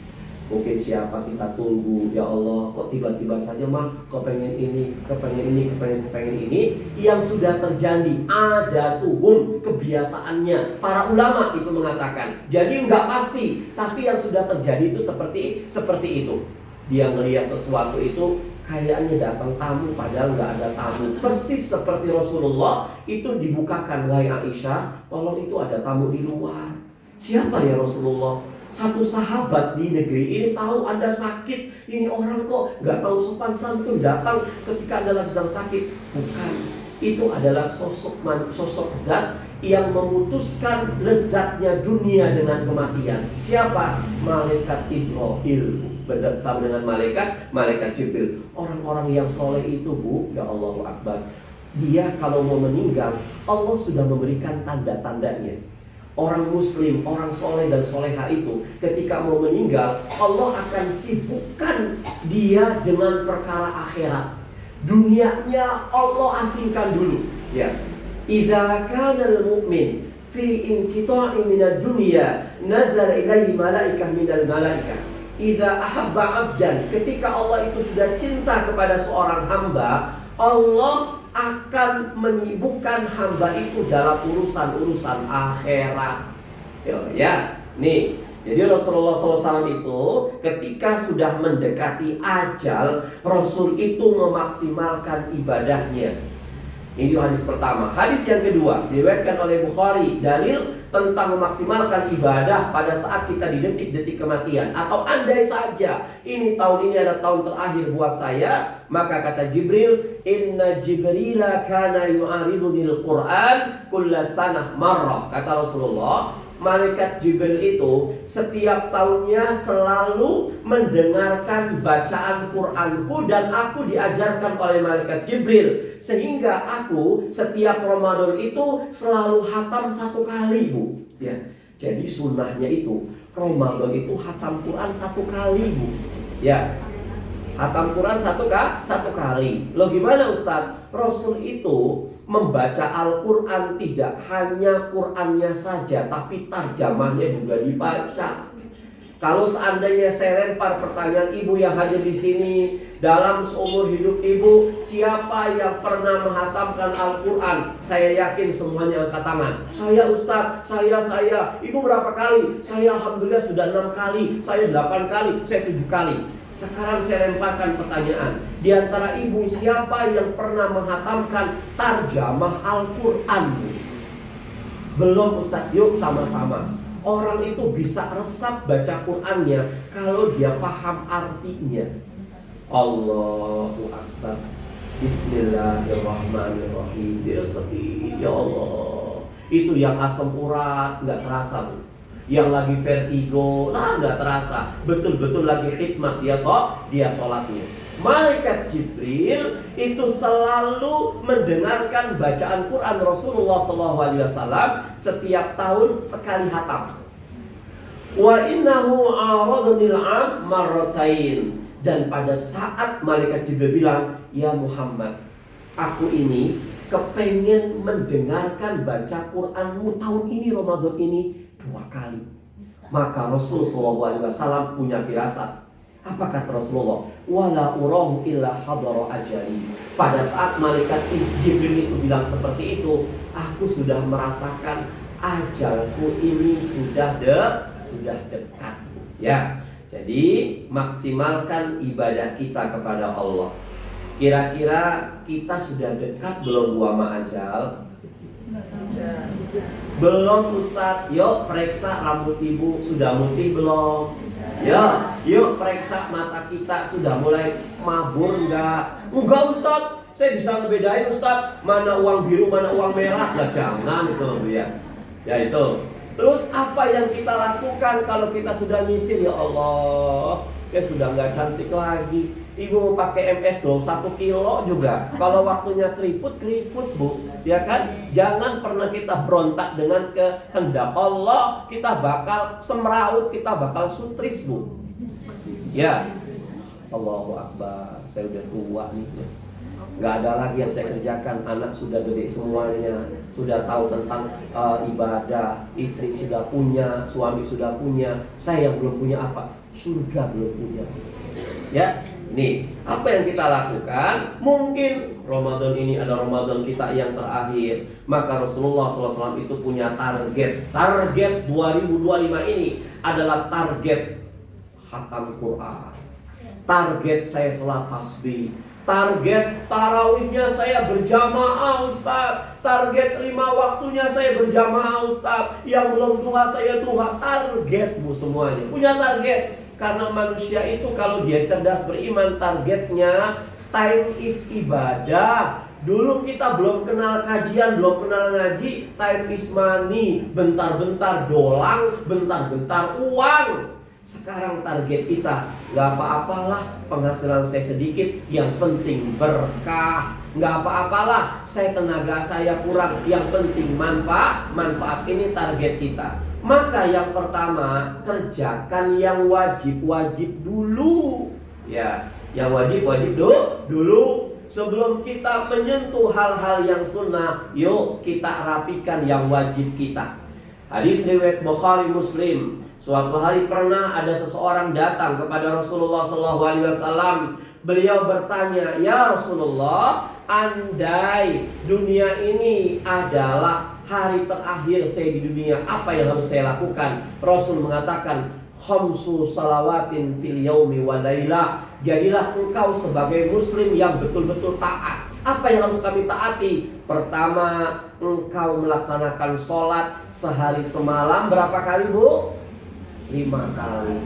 mungkin siapa kita tunggu, ya Allah, kok tiba-tiba saja mah kepengen ini, kepengen ini, yang sudah terjadi, ada tuhum kebiasaannya. Para ulama itu mengatakan, jadi nggak pasti, tapi yang sudah terjadi itu seperti itu. Dia melihat sesuatu itu kayaknya datang tamu, padahal nggak ada tamu. Persis seperti Rasulullah itu dibukakan, wahai Aisyah, tolong itu ada tamu di luar. Siapa ya Rasulullah? Satu sahabat di negeri ini tahu Anda sakit. Ini orang kok nggak tahu sopan santun datang ketika Anda lagi sedang sakit. Bukan. Itu adalah sosok zat yang memutuskan lezatnya dunia dengan kematian. Siapa? Malaikat Israil bersama dengan malaikat Jibril. Orang-orang yang soleh itu, Bu, ya Allahu Akbar, dia kalau mau meninggal, Allah sudah memberikan tanda-tandanya. Orang muslim, orang soleh dan soleha itu ketika mau meninggal, Allah akan sibukkan dia dengan perkara akhirat. Dunianya Allah asingkan dulu. Ya. Idza kana al-mu'min fi inqita'in minad dunya, nazala ilaihi malaikah minal malaikah. Idza ahabba 'abdan, ketika Allah itu sudah cinta kepada seorang hamba, Allah akan menyibukkan hamba itu dalam urusan-urusan akhirat. Ya, nih. Jadi Rasulullah SAW itu ketika sudah mendekati ajal, Rasul itu memaksimalkan ibadahnya. Ini hadis pertama. Hadis yang kedua diriwayatkan oleh Bukhari, dalil tentang memaksimalkan ibadah pada saat kita di detik-detik kematian. Atau andai saja ini tahun ini adalah tahun terakhir buat saya, maka kata Jibril, inna Jibrila kana yu'aridunil Qur'an kulla sanah marrah. Kata Rasulullah, malaikat Jibril itu setiap tahunnya selalu mendengarkan bacaan Qur'anku, dan aku diajarkan oleh malaikat Jibril, sehingga aku setiap Ramadan itu selalu hatam 1 kali, Bu. Ya, jadi sunnahnya itu Ramadan itu hatam Quran 1 kali, Bu. Ya, hatam Quran 1 kali. Loh gimana Ustaz? Rasul itu membaca Al-Quran tidak hanya Qurannya saja, tapi tarjamahnya juga dibaca. Kalau seandainya saya lempar pertanyaan ibu yang hadir di sini, dalam seumur hidup ibu, siapa yang pernah menghatamkan Al-Quran? Saya yakin semuanya angkat tangan. Saya Ustaz, saya. Ibu berapa kali? Saya alhamdulillah sudah 6 kali, saya 8 kali, saya 7 kali. Sekarang saya lemparkan pertanyaan. Di antara ibu, siapa yang pernah menghatamkan tarjamah Al-Quran? Belum Ustaz, yuk sama-sama. Orang itu bisa resap baca Qurannya kalau dia paham artinya. Allahu Akbar. Bismillahirrahmanirrahim. Dia sedih, ya Allah. Itu yang asam urat nggak terasa, Bu. Yang lagi vertigo, nggak terasa. Betul-betul lagi khidmat dia sholatnya. Malaikat Jibril itu selalu mendengarkan bacaan Quran Rasulullah SAW setiap tahun sekali hatam. Wa innahu aradunil am marratain. Dan pada saat malaikat Jibril bilang, ya Muhammad, aku ini kepengen mendengarkan baca Quranmu tahun ini, Ramadan ini 2 kali. Maka Rasulullah SAW punya firasat. Apa kata Rasulullah? Wala urahu illa hadara ajali. Pada saat malaikat Jibril itu bilang seperti itu, aku sudah merasakan ajalku ini sudah dekat. Ya. Jadi maksimalkan ibadah kita kepada Allah. Kira-kira kita sudah dekat belum Bu sama ajal? Belum Ustadz. Yuk periksa rambut ibu sudah putih belum? Ya, yuk periksa mata kita sudah mulai mabur enggak? Enggak Ustadz, saya bisa ngebedain Ustadz mana uang biru mana uang merah. Lah jangan itu loh ya. Ya itu. Terus apa yang kita lakukan kalau kita sudah nyisir? Ya Allah, saya sudah nggak cantik lagi. Ibu mau pakai MS dong 1 kilo juga. Kalau waktunya keriput Bu, ya kan? Jangan pernah kita berontak dengan kehendak Allah. Kita bakal semeraut, kita bakal sutris Bu. Ya, Allahu Akbar. Saya udah tua nih. Gak ada lagi yang saya kerjakan. Anak sudah gede semuanya, sudah tahu tentang ibadah. Istri sudah punya, suami sudah punya. Saya yang belum punya apa? Surga belum punya. Ya, nih apa yang kita lakukan? Mungkin Ramadan ini ada Ramadan kita yang terakhir. Maka Rasulullah SAW itu punya target. Target 2025 ini adalah target khatam Quran. Target saya sholat tasbih. Target tarawihnya saya berjamaah Ustaz. Target 5 waktunya saya berjamaah Ustaz. Yang belum duha saya duha. Target Bu semuanya punya target. Karena manusia itu kalau dia cerdas beriman, targetnya time is ibadah. Dulu kita belum kenal kajian, belum kenal ngaji. Time is money. Bentar-bentar dolang, bentar-bentar uang. Sekarang target kita, gak apa-apalah penghasilan saya sedikit, yang penting berkah. Gak apa-apalah saya tenaga saya kurang, yang penting manfaat ini target kita. Maka yang pertama, kerjakan yang wajib-wajib dulu. Ya, yang wajib-wajib dulu. Sebelum kita menyentuh hal-hal yang sunnah, yuk kita rapikan yang wajib kita. Hadis riwayat Bukhari Muslim. Suatu hari pernah ada seseorang datang kepada Rasulullah SAW. Beliau bertanya, ya Rasulullah, andai dunia ini adalah hari terakhir saya di dunia, apa yang harus saya lakukan? Rasul mengatakan, khamsu salawatin fil yaumi wa lailah. Jadilah engkau sebagai muslim yang betul-betul taat. Apa yang harus kami taati? Pertama, engkau melaksanakan sholat sehari semalam berapa kali Bu? 5 kali.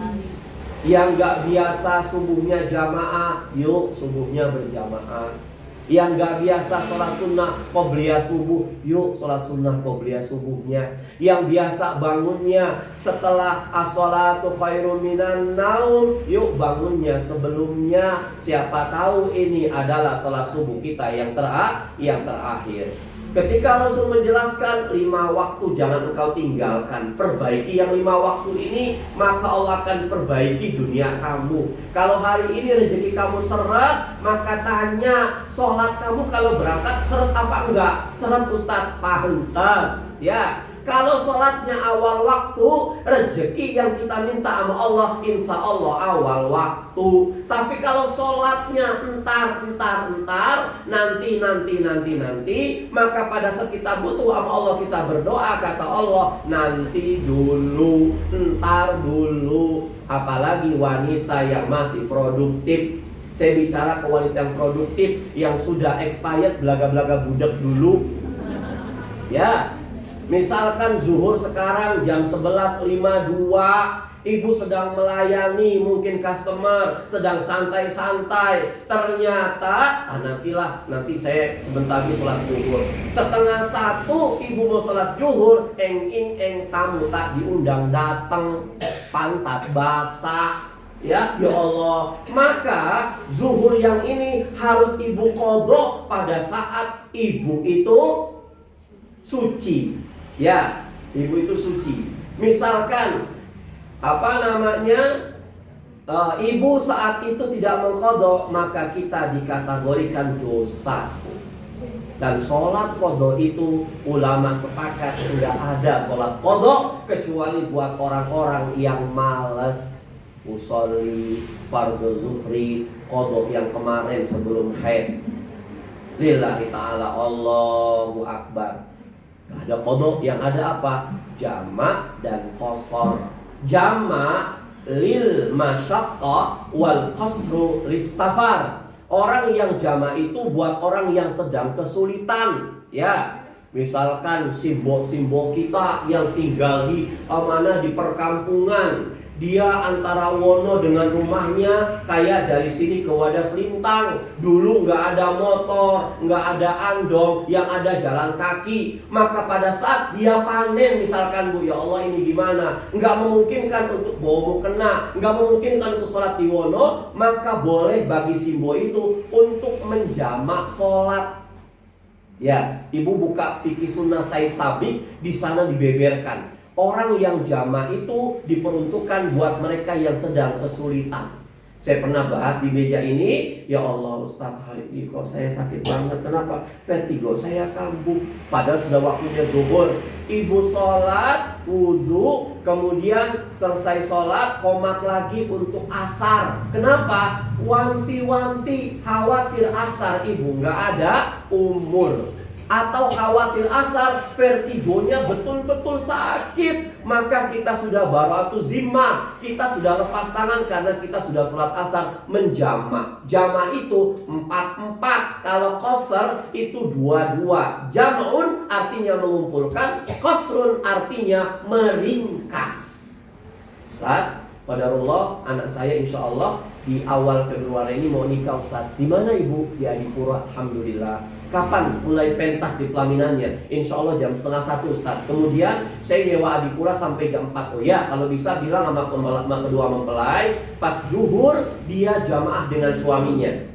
Yang gak biasa subuhnya jamaah, yuk subuhnya berjamaah. Yang gak biasa sholat sunnah qobliyah subuh, yuk sholat sunnah qobliyah subuhnya. Yang biasa bangunnya setelah as-sholatu khairum minan naum, yuk bangunnya sebelumnya. Siapa tahu ini adalah sholat subuh kita yang terakhir. Ketika Rasul menjelaskan 5 waktu jangan engkau tinggalkan, perbaiki yang 5 waktu ini, maka Allah akan perbaiki dunia kamu. Kalau hari ini rezeki kamu seret, maka tanya sholat kamu kalau berangkat seret apa enggak? Seret Ustadz, pantas ya. Kalau sholatnya awal waktu, rezeki yang kita minta sama Allah, insya Allah awal waktu. Tapi kalau sholatnya entar, nanti, maka pada saat kita butuh sama Allah, kita berdoa, kata Allah, nanti dulu, entar dulu. Apalagi wanita yang masih produktif. Saya bicara ke wanita yang produktif, yang sudah expired, belaga-belaga budak dulu. Ya. Misalkan zuhur sekarang jam 11.52, ibu sedang melayani mungkin customer, sedang santai-santai. Ternyata, nanti saya sebentar lagi sholat zuhur. 12:30 ibu mau sholat zuhur, tamu tak diundang datang, pantat basah. Ya Allah, maka zuhur yang ini harus ibu qadha pada saat ibu itu suci. Ya, ibu itu suci. Misalkan ibu saat itu tidak mengqadha, maka kita dikategorikan dosa. Dan sholat qadha itu ulama sepakat tidak ada sholat qadha kecuali buat orang-orang yang malas usolli fardhu zuhri qadha yang kemarin sebelum haid. Lillahi ta'ala, Allahu Akbar. Gak ada qadha, yang ada apa? Jamak dan qasar. Jamak lil masyaqqa wal qasru lis safar. Orang yang jamak itu buat orang yang sedang kesulitan, ya. Misalkan simbok kita yang tinggal di perkampungan, dia antara Wono dengan rumahnya kayak dari sini ke Wadas Lintang. Dulu nggak ada motor, nggak ada andong, yang ada jalan kaki. Maka pada saat dia panen, misalkan, Bu, ya Allah ini gimana? Nggak memungkinkan untuk bawa mukena, nggak memungkinkan untuk sholat di Wono, maka boleh bagi simbo itu untuk menjamak sholat. Ya, ibu buka fikih sunnah Said Sabiq, di sana dibeberkan. Orang yang jama itu diperuntukkan buat mereka yang sedang kesulitan. Saya pernah bahas di meja ini, ya Allah Ustadz, hari ini kok saya sakit banget. Kenapa? Vertigo, saya kambuh. Padahal sudah waktunya zuhur. Ibu sholat, wudhu, kemudian selesai sholat, komat lagi untuk asar. Kenapa? Wanti-wanti, khawatir asar ibu nggak ada umur. Atau khawatir asar, vertigonya betul-betul sakit, maka kita sudah bara'atu zimma, kita sudah lepas tangan karena kita sudah sholat asar menjamak. Jamak itu 4-4, kalau qasar itu 2-2. Jam'un artinya mengumpulkan, qasrun artinya meringkas. Ustaz, qadarullah, anak saya insya Allah di awal Februari ini mau nikah, Ustaz. Di mana ibu? Di Adipura, alhamdulillah. Kapan mulai pentas di pelaminannya? Insya Allah jam 12:30, Ustaz. Kemudian saya nyewa Adipura sampai jam 4. Oh ya, kalau bisa bilang sama kedua mempelai, pas zuhur dia jamaah dengan suaminya.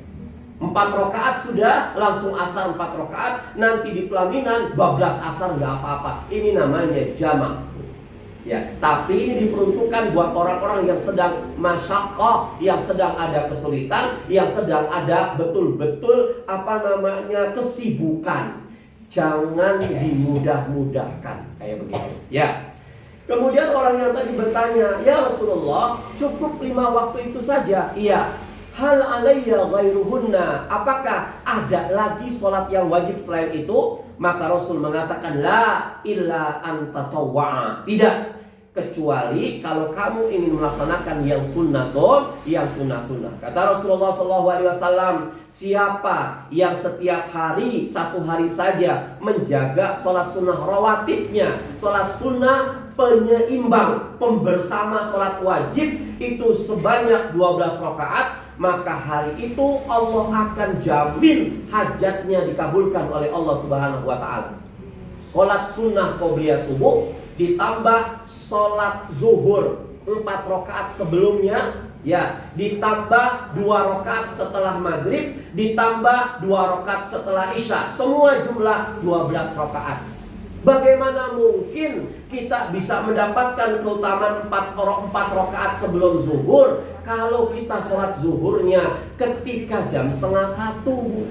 4 rakaat sudah, langsung asar 4 rakaat. Nanti di pelaminan bablas asar nggak apa-apa. Ini namanya jamaah. Ya, tapi ini diperuntukkan buat orang-orang yang sedang masyaqqah, yang sedang ada kesulitan, yang sedang ada betul-betul kesibukan. Jangan dimudah-mudahkan kayak begitu. Ya. Kemudian orang yang tadi bertanya, "Ya Rasulullah, cukup 5 waktu itu saja?" Iya. Hal alayya ghairuhunna? Apakah ada lagi sholat yang wajib selain itu? Maka Rasul mengatakan, la illa an tatawwa'a. Tidak, kecuali kalau kamu ingin melaksanakan yang sunnah. Kata Rasulullah SAW, siapa yang setiap hari 1 hari saja menjaga sholat sunnah rawatibnya, sholat sunnah penyeimbang, pembersama sholat wajib itu sebanyak 12 rakaat, maka hari itu Allah akan jamin hajatnya dikabulkan oleh Allah Subhanahu wa ta'ala. Sholat sunnah qobliyah subuh ditambah sholat zuhur 4 rakaat sebelumnya, ya, ditambah 2 rakaat setelah maghrib, ditambah 2 rakaat setelah isya, semua jumlah 12 rakaat. Bagaimana mungkin kita bisa mendapatkan keutamaan 4 rakaat sebelum zuhur kalau kita sholat zuhurnya ketika jam 12:30?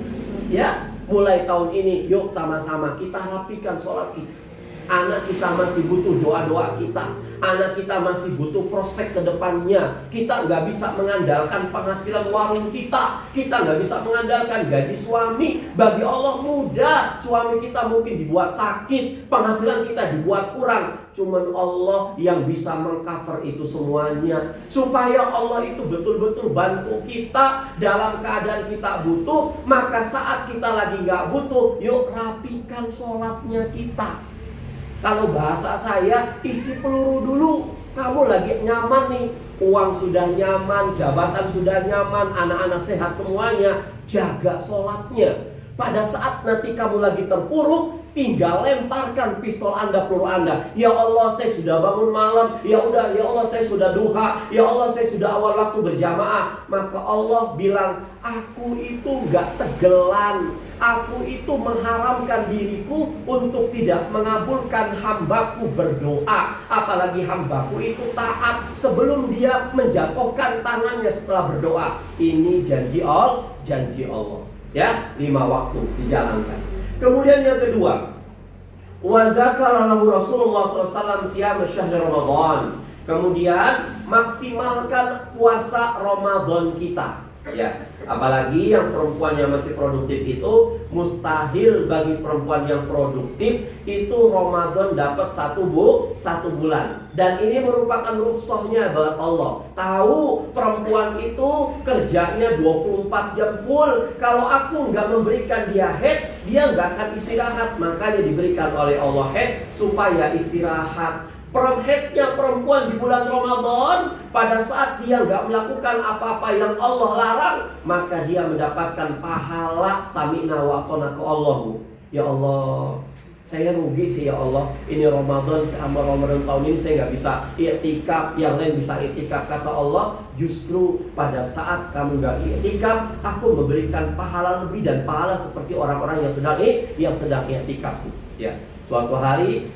Ya, mulai tahun ini yuk sama-sama kita rapikan sholat kita. Anak kita masih butuh doa-doa kita. Anak kita masih butuh prospek ke depannya. Kita nggak bisa mengandalkan penghasilan warung kita. Kita nggak bisa mengandalkan gaji suami. Bagi Allah mudah. Suami kita mungkin dibuat sakit, penghasilan kita dibuat kurang. Cuman Allah yang bisa mengcover itu semuanya. Supaya Allah itu betul-betul bantu kita dalam keadaan kita butuh. Maka saat kita lagi nggak butuh, yuk rapikan sholatnya kita. Kalau bahasa saya, isi peluru dulu. Kamu lagi nyaman nih, uang sudah nyaman, jabatan sudah nyaman, anak-anak sehat semuanya. Jaga sholatnya. Pada saat nanti kamu lagi terpuruk, tinggal lemparkan pistol Anda, peluru Anda. Ya Allah, saya sudah bangun malam. Ya udah, ya Allah, saya sudah duha. Ya Allah, saya sudah awal waktu berjamaah. Maka Allah bilang, aku itu gak tegelan. Aku itu mengharamkan diriku untuk tidak mengabulkan hambaku berdoa. Apalagi hambaku itu taat sebelum dia menjatuhkan tangannya setelah berdoa. Ini janji Allah. Ya, 5 waktu dijalankan. Kemudian yang kedua, wa dzakara lahu Rasulullah SAW siyam syahr Ramadan. Kemudian maksimalkan puasa Ramadan kita. Ya, apalagi yang perempuan yang masih produktif itu mustahil bagi perempuan yang produktif itu Ramadan dapat satu bulan. Dan ini merupakan rukhsahnya buat Allah. Tahu perempuan itu kerjanya 24 jam full. Kalau aku nggak memberikan dia head, dia nggak akan istirahat. Makanya diberikan oleh Allah head supaya istirahat. Headnya perempuan di bulan Ramadan, pada saat dia nggak melakukan apa-apa yang Allah larang, maka dia mendapatkan pahala sami'na wa ata'na ke Allah. Ya Allah, saya rugi sih ya Allah. Ini Ramadan, sama Ramadan tahun ini saya nggak bisa i'tikaf, yang lain bisa i'tikaf. Kata Allah, justru pada saat kamu nggak i'tikaf, aku memberikan pahala lebih dan pahala seperti orang-orang yang sedang i'tikaf. Ya. Suatu hari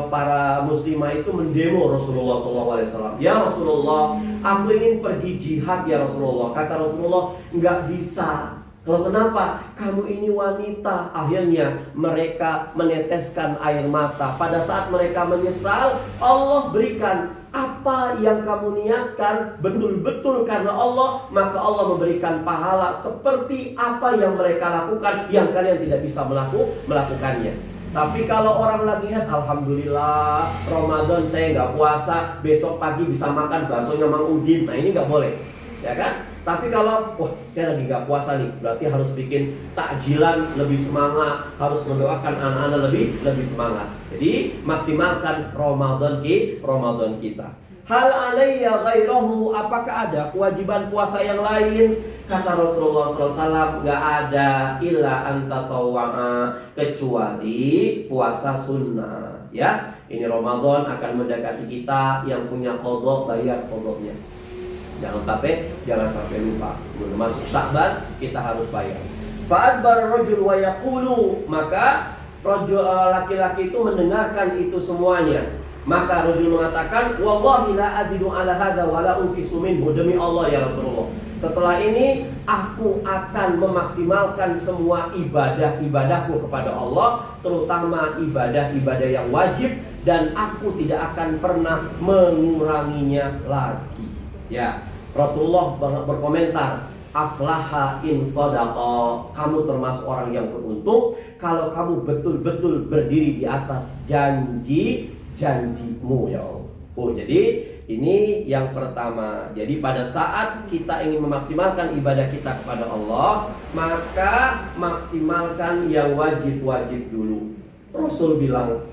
para muslimah itu mendemo Rasulullah SAW. Ya Rasulullah, aku ingin pergi jihad ya Rasulullah. Kata Rasulullah, nggak bisa. Kalau kenapa? Kamu ini wanita. Akhirnya mereka meneteskan air mata. Pada saat mereka menyesal, Allah berikan apa yang kamu niatkan betul-betul karena Allah, maka Allah memberikan pahala seperti apa yang mereka lakukan yang kalian tidak bisa melakukannya. Tapi kalau orang lagi alhamdulillah Ramadan saya nggak puasa, besok pagi bisa makan baksonya Mang Udin. Nah ini nggak boleh, ya kan? Tapi kalau saya lagi nggak puasa nih, berarti harus bikin takjilan lebih semangat, harus mendoakan anak-anak lebih semangat. Jadi maksimalkan Ramadan kita. Hal alayya ghairahu, apakah ada kewajiban puasa yang lain? Kata Rasulullah SAW, nggak ada illa antatawwa'a, kecuali puasa sunnah. Ya, ini Ramadan akan mendekati kita, yang punya qadha bayar qadhanya. Jangan sampai lupa. Belum masuk Sya'ban kita harus bayar. Fa'adbar rajul wa yaqulu, maka laki-laki itu mendengarkan itu semuanya. Maka rajul mengatakan, wallahi la azidu ala hadza wa la unqisu minhu, demi Allah ya Rasulullah, setelah ini aku akan memaksimalkan semua ibadah-ibadahku kepada Allah, terutama ibadah-ibadah yang wajib, dan aku tidak akan pernah menguranginya lagi. Ya, Rasulullah berkomentar, aflaha in sadaqa, kamu termasuk orang yang beruntung kalau kamu betul-betul berdiri di atas janjimu ya Allah. Oh, jadi ini yang pertama. Jadi pada saat kita ingin memaksimalkan ibadah kita kepada Allah, maka maksimalkan yang wajib-wajib dulu. Rasul bilang,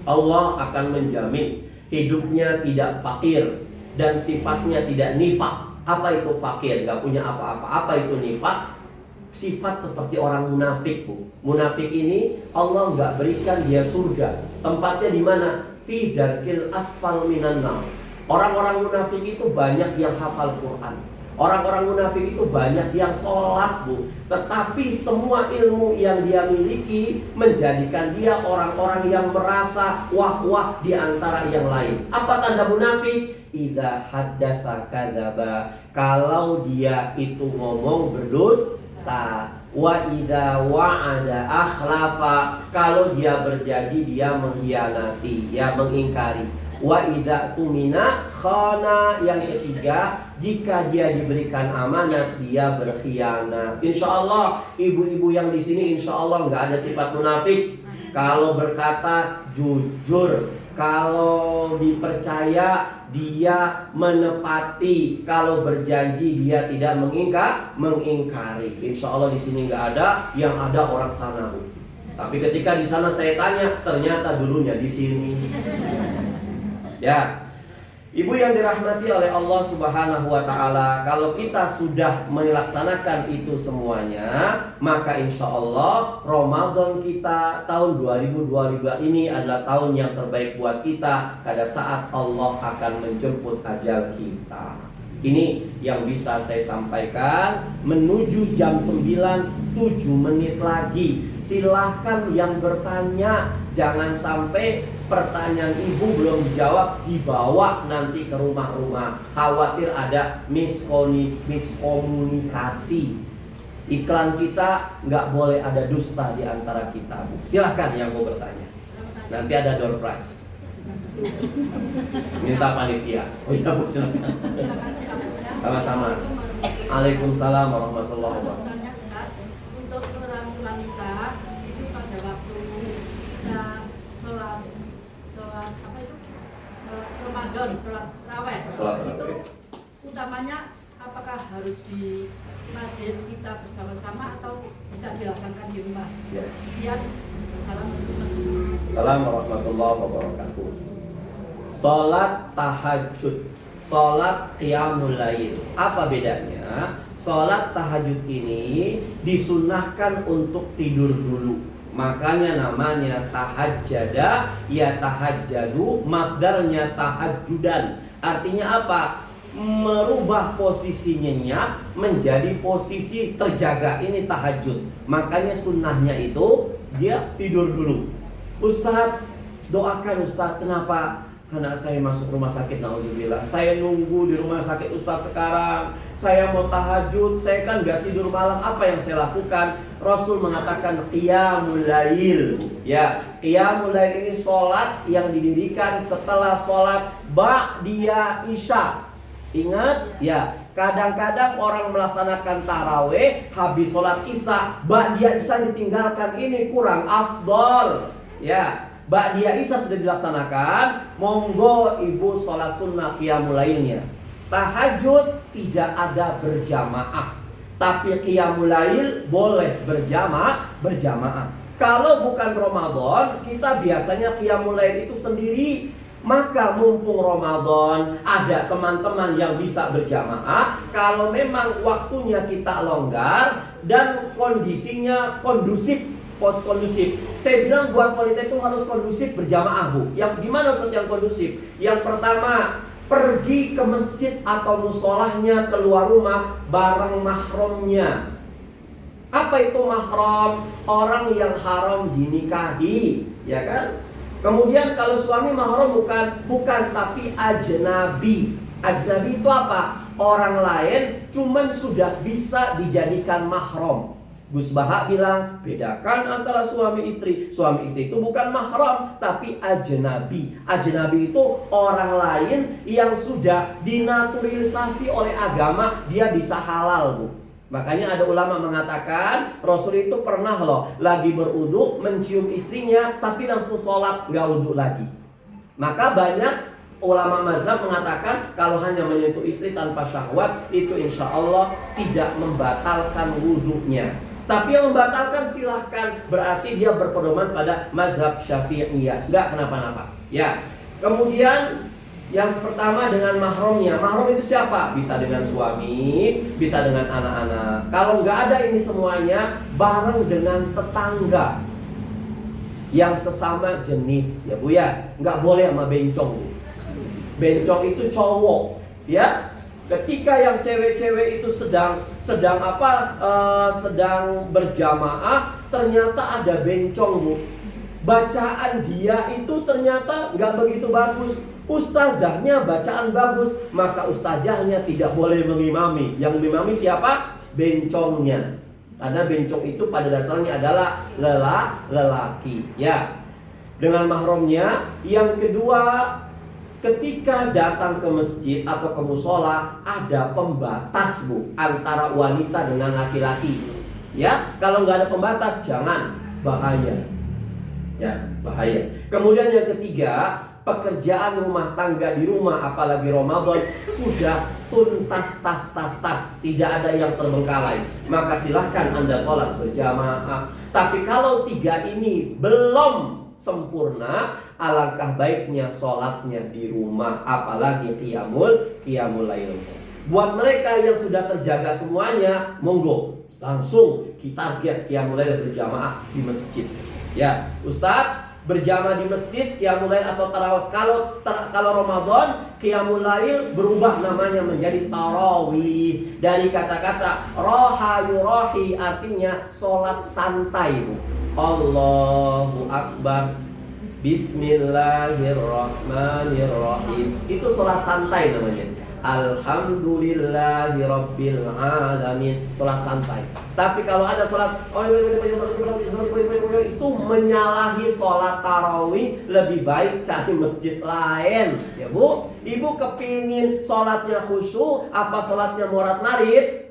Allah akan menjamin hidupnya tidak fakir dan sifatnya tidak nifak. Apa itu fakir? Gak punya apa-apa. Apa itu nifak? Sifat seperti orang munafik, Bu. Munafik ini Allah gak berikan dia surga. Tempatnya di mana? Fi darkil asfal minan nar. Orang-orang munafik itu banyak yang hafal Quran. Orang-orang munafik itu banyak yang sholat, Bu. Tetapi semua ilmu yang dia miliki menjadikan dia orang-orang yang merasa wah-wah di antara yang lain. Apa tanda munafik? Idza haddatsa kadzaba. Kalau dia itu ngomong berdusta. Wa idza wa'ada akhlafa. Kalau dia berjanji dia mengkhianati, ya mengingkari. Wa idza tumina khana. Yang ketiga, jika dia diberikan amanat dia berkhianat. Insyaallah ibu-ibu yang di sini insyaallah nggak ada sifat munafik. Kalau berkata jujur, kalau dipercaya dia menepati, kalau berjanji dia tidak mengingkari. Insya Allah di sini nggak ada, yang ada orang sana, Bu. Tapi ketika di sana saya tanya, ternyata dulunya di sini. Ya, Ibu yang dirahmati oleh Allah Subhanahu wa Ta'ala, kalau kita sudah melaksanakan itu semuanya, maka insya Allah Ramadan kita tahun 2022 ini adalah tahun yang terbaik buat kita pada saat Allah akan menjemput ajal kita. Ini yang bisa saya sampaikan. Menuju jam 9, 7 menit lagi. Silahkan yang bertanya. Jangan sampai pertanyaan ibu belum dijawab, dibawa nanti ke rumah-rumah. Khawatir ada miskomunikasi. Iklan kita nggak boleh ada dusta di antara kita, Bu. Silahkan yang mau bertanya. Nanti ada door prize. Minta panitia. Oh iya, Bu, silakan. Sama-sama. Waalaikumsalam warahmatullahi wabarakatuh. Untuk seorang wanita itu pada waktu kita sholat apa itu? Sholat Ramadan, sholat raweh. Itu utamanya apakah harus di masjid kita bersama-sama atau bisa dilaksanakan di rumah? Ya. Sekian. Assalamualaikum warahmatullahi wabarakatuh. Salat tahajud, salat qiyamul lail. Apa bedanya? Salat tahajud ini disunnahkan untuk tidur dulu. Makanya namanya tahajjada, ya tahajjadu, masdarnya tahajjudan. Artinya apa? Merubah posisinya menjadi posisi terjaga. Ini tahajud. Makanya sunnahnya itu dia tidur dulu. Ustadz, doakan Ustadz, kenapa anak saya masuk rumah sakit, nauzubillah. Saya nunggu di rumah sakit Ustadz sekarang. Saya mau tahajud, saya kan gak tidur malam. Apa yang saya lakukan? Rasul mengatakan qiyamul lail. Ya, qiyamul lail ini sholat yang didirikan setelah sholat ba'diyah isya. Ingat ya, kadang-kadang orang melaksanakan taraweh habis sholat isya, ba'diyah isya ditinggalkan. Ini kurang afdol. Ya, ba'diyah isya sudah dilaksanakan, monggo ibu sholat sunnah qiyamul lailnya. Tahajud tidak ada berjamaah, tapi qiyamul lail boleh berjamaah. Kalau bukan Ramadan, kita biasanya qiyamul lail itu sendiri. Maka mumpung Ramadan, ada teman-teman yang bisa berjamaah. Kalau memang waktunya kita longgar dan kondisinya kondusif, pos kondusif. Saya bilang buat wanita itu harus kondusif berjamaah, Bu. Yang gimana maksud yang kondusif? Yang pertama, pergi ke masjid atau musolahnya, keluar rumah bareng mahramnya. Apa itu mahram? Orang yang haram dinikahi, ya kan? Kemudian kalau suami mahram bukan tapi ajnabi. Ajnabi itu apa? Orang lain cuman sudah bisa dijadikan mahram. Gus Baha bilang, bedakan antara suami istri. Suami istri itu bukan mahram, tapi ajnabi. Ajnabi itu orang lain yang sudah dinaturalisasi oleh agama, dia bisa halal, Bu. Makanya ada ulama mengatakan Rasul itu pernah loh lagi berwudu mencium istrinya, tapi langsung sholat, nggak wudu lagi. Maka banyak ulama mazhab mengatakan kalau hanya menyentuh istri tanpa syahwat itu insya Allah tidak membatalkan wudunya. Tapi yang membatalkan silahkan, berarti dia berpedoman pada mazhab Syafi'iyah, nggak kenapa-napa. Ya. Kemudian yang pertama dengan mahramnya. Mahram itu siapa? Bisa dengan suami, bisa dengan anak-anak. Kalau nggak ada ini semuanya, bareng dengan tetangga yang sesama jenis, ya Bu ya. Nggak boleh sama bencong, Bu. Bencong itu cowok, ya. Ketika yang cewek-cewek itu sedang berjamaah, ternyata ada bencong, Bu. Bacaan dia itu ternyata nggak begitu bagus. Ustazahnya bacaan bagus, maka ustazahnya tidak boleh mengimami. Yang mengimami siapa? Bencongnya. Karena bencong itu pada dasarnya adalah lelaki. Ya. Dengan mahramnya. Yang kedua, ketika datang ke masjid atau ke musola, ada pembatas, Bu, antara wanita dengan laki-laki. Ya, kalau nggak ada pembatas, jangan, bahaya. Ya, bahaya. Kemudian yang ketiga, pekerjaan rumah tangga di rumah, apalagi Ramadan, sudah tuntas, tas, tidak ada yang terbengkalai. Maka silahkan Anda sholat berjamaah. Tapi kalau tiga ini belum sempurna, alangkah baiknya sholatnya di rumah, apalagi qiyamul lail. Buat mereka yang sudah terjaga semuanya, monggo langsung kita target qiyamul lail berjamaah di masjid. Ya, Ustadz, berjamaah di masjid qiyamul lail atau tarawih. Kalau Ramadan qiyamul lail berubah namanya menjadi tarawih. Dari kata-kata roha yurohi, artinya sholat santai, Bu. Allahu Akbar, Bismillahirrahmanirrahim. Itu sholat santai namanya. Alhamdulillahirabbil alamin, sholat santai. Tapi kalau ada sholat itu menyalahi sholat tarawih, lebih baik cari masjid lain, ya Bu. Ibu kepingin sholatnya khusyuk apa sholatnya morat marid?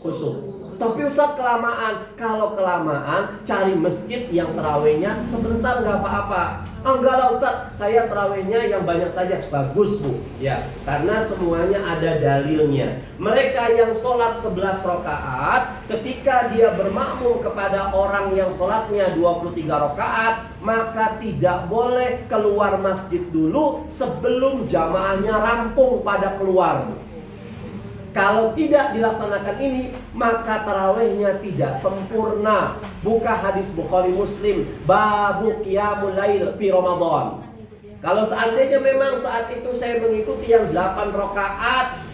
Khusyuk. Tapi Ustaz kelamaan. Kalau kelamaan, cari masjid yang terawihnya sebentar nggak apa-apa. Enggak lah Ustaz, saya terawihnya yang banyak saja. Bagus Bu. Ya, karena semuanya ada dalilnya. Mereka yang sholat 11 rakaat, ketika dia bermakmum kepada orang yang sholatnya 23 rakaat, maka tidak boleh keluar masjid dulu sebelum jamaahnya rampung pada keluar, Bu. Kalau tidak dilaksanakan ini, maka tarawihnya tidak sempurna. Buka hadis Bukhari Muslim, babu qiyamul lail fi Ramadan. Kalau seandainya memang saat itu saya mengikuti yang 8 rakaat,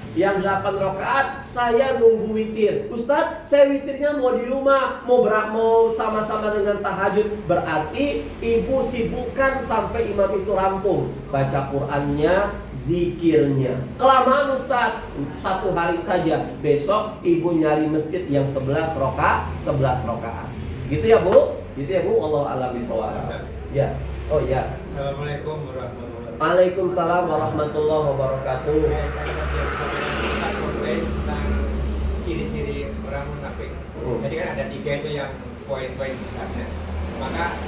saya nunggu witir. Ustadz, saya witirnya mau di rumah, mau sama-sama dengan tahajud. Berarti ibu sibukkan sampai imam itu rampung, baca Qur'annya, zikirnya. Kelamaan Ustadz, 1 hari saja. Besok ibu nyari masjid yang 11 rakaat. Gitu ya Bu? Allah a'lam bishawab. Ya. Oh ya. Assalamualaikum warahmatullahi wabarakatuh. Waalaikumsalam warahmatullahi wabarakatuh. Tentang ciri-ciri orang munafik. Jadi kan ada 3 itu yang poin-poin besarnya. Maka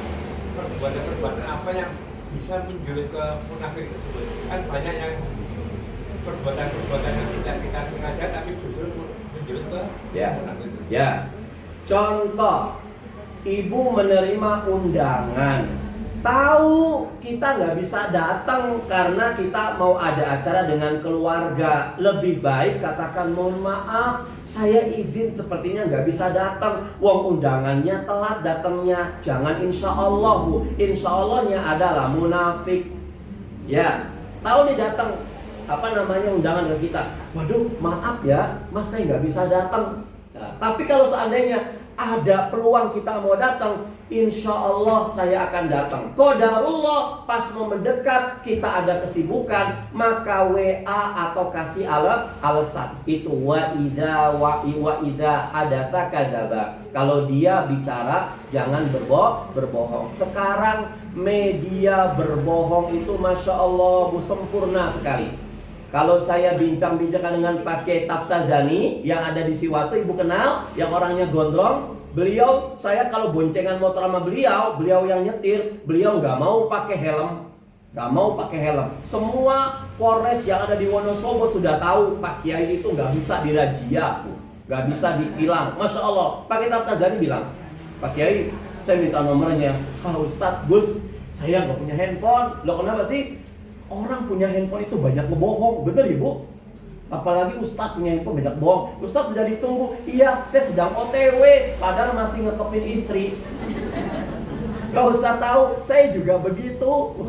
perbuatan apa yang bisa menjurus ke munafik tersebut? Kan banyak yang perbuatan yang tidak kita sengaja tapi justru menjurus ke munafik. Ya. Contoh, ibu menerima undangan, tahu kita nggak bisa datang karena kita mau ada acara dengan keluarga. Lebih baik katakan mohon maaf, saya izin sepertinya nggak bisa datang. Wong undangannya telat datangnya. Jangan insya Allah Bu. Insya Allahnya adalah munafik. Ya, tahu nih datang undangan ke kita. Waduh, maaf ya, mas saya nggak bisa datang. Nah, tapi kalau seandainya ada peluang kita mau datang, insya Allah saya akan datang. Qadarullah pas mau mendekat kita ada kesibukan, maka WA atau kasih alasan. Itu wa idza hadatsa kadzaba. Kalau dia bicara jangan berbohong. Sekarang media berbohong itu masya Allah sempurna sekali. Kalau saya bincang-bincangkan dengan Pak Kiai Taftazani yang ada di Siwatu, ibu kenal, yang orangnya gondrong. Beliau, saya kalau boncengan motor sama beliau yang nyetir, beliau nggak mau pakai helm. Semua Polres yang ada di Wonosobo sudah tahu Pak Kiai itu nggak bisa dirazia, nggak bisa ditilang. Masya Allah, Pak Kiai Taftazani bilang, Pak Kiai, saya minta nomornya. Ustadz, Gus, saya nggak punya handphone. Loh kenapa sih? Orang punya handphone itu banyak ngebohong, bener ya Bu? Apalagi Ustadz punya handphone banyak bohong. Ustadz sudah ditunggu, iya saya sedang OTW, padahal masih ngekepin istri. Kalau Ustadz tahu, saya juga begitu.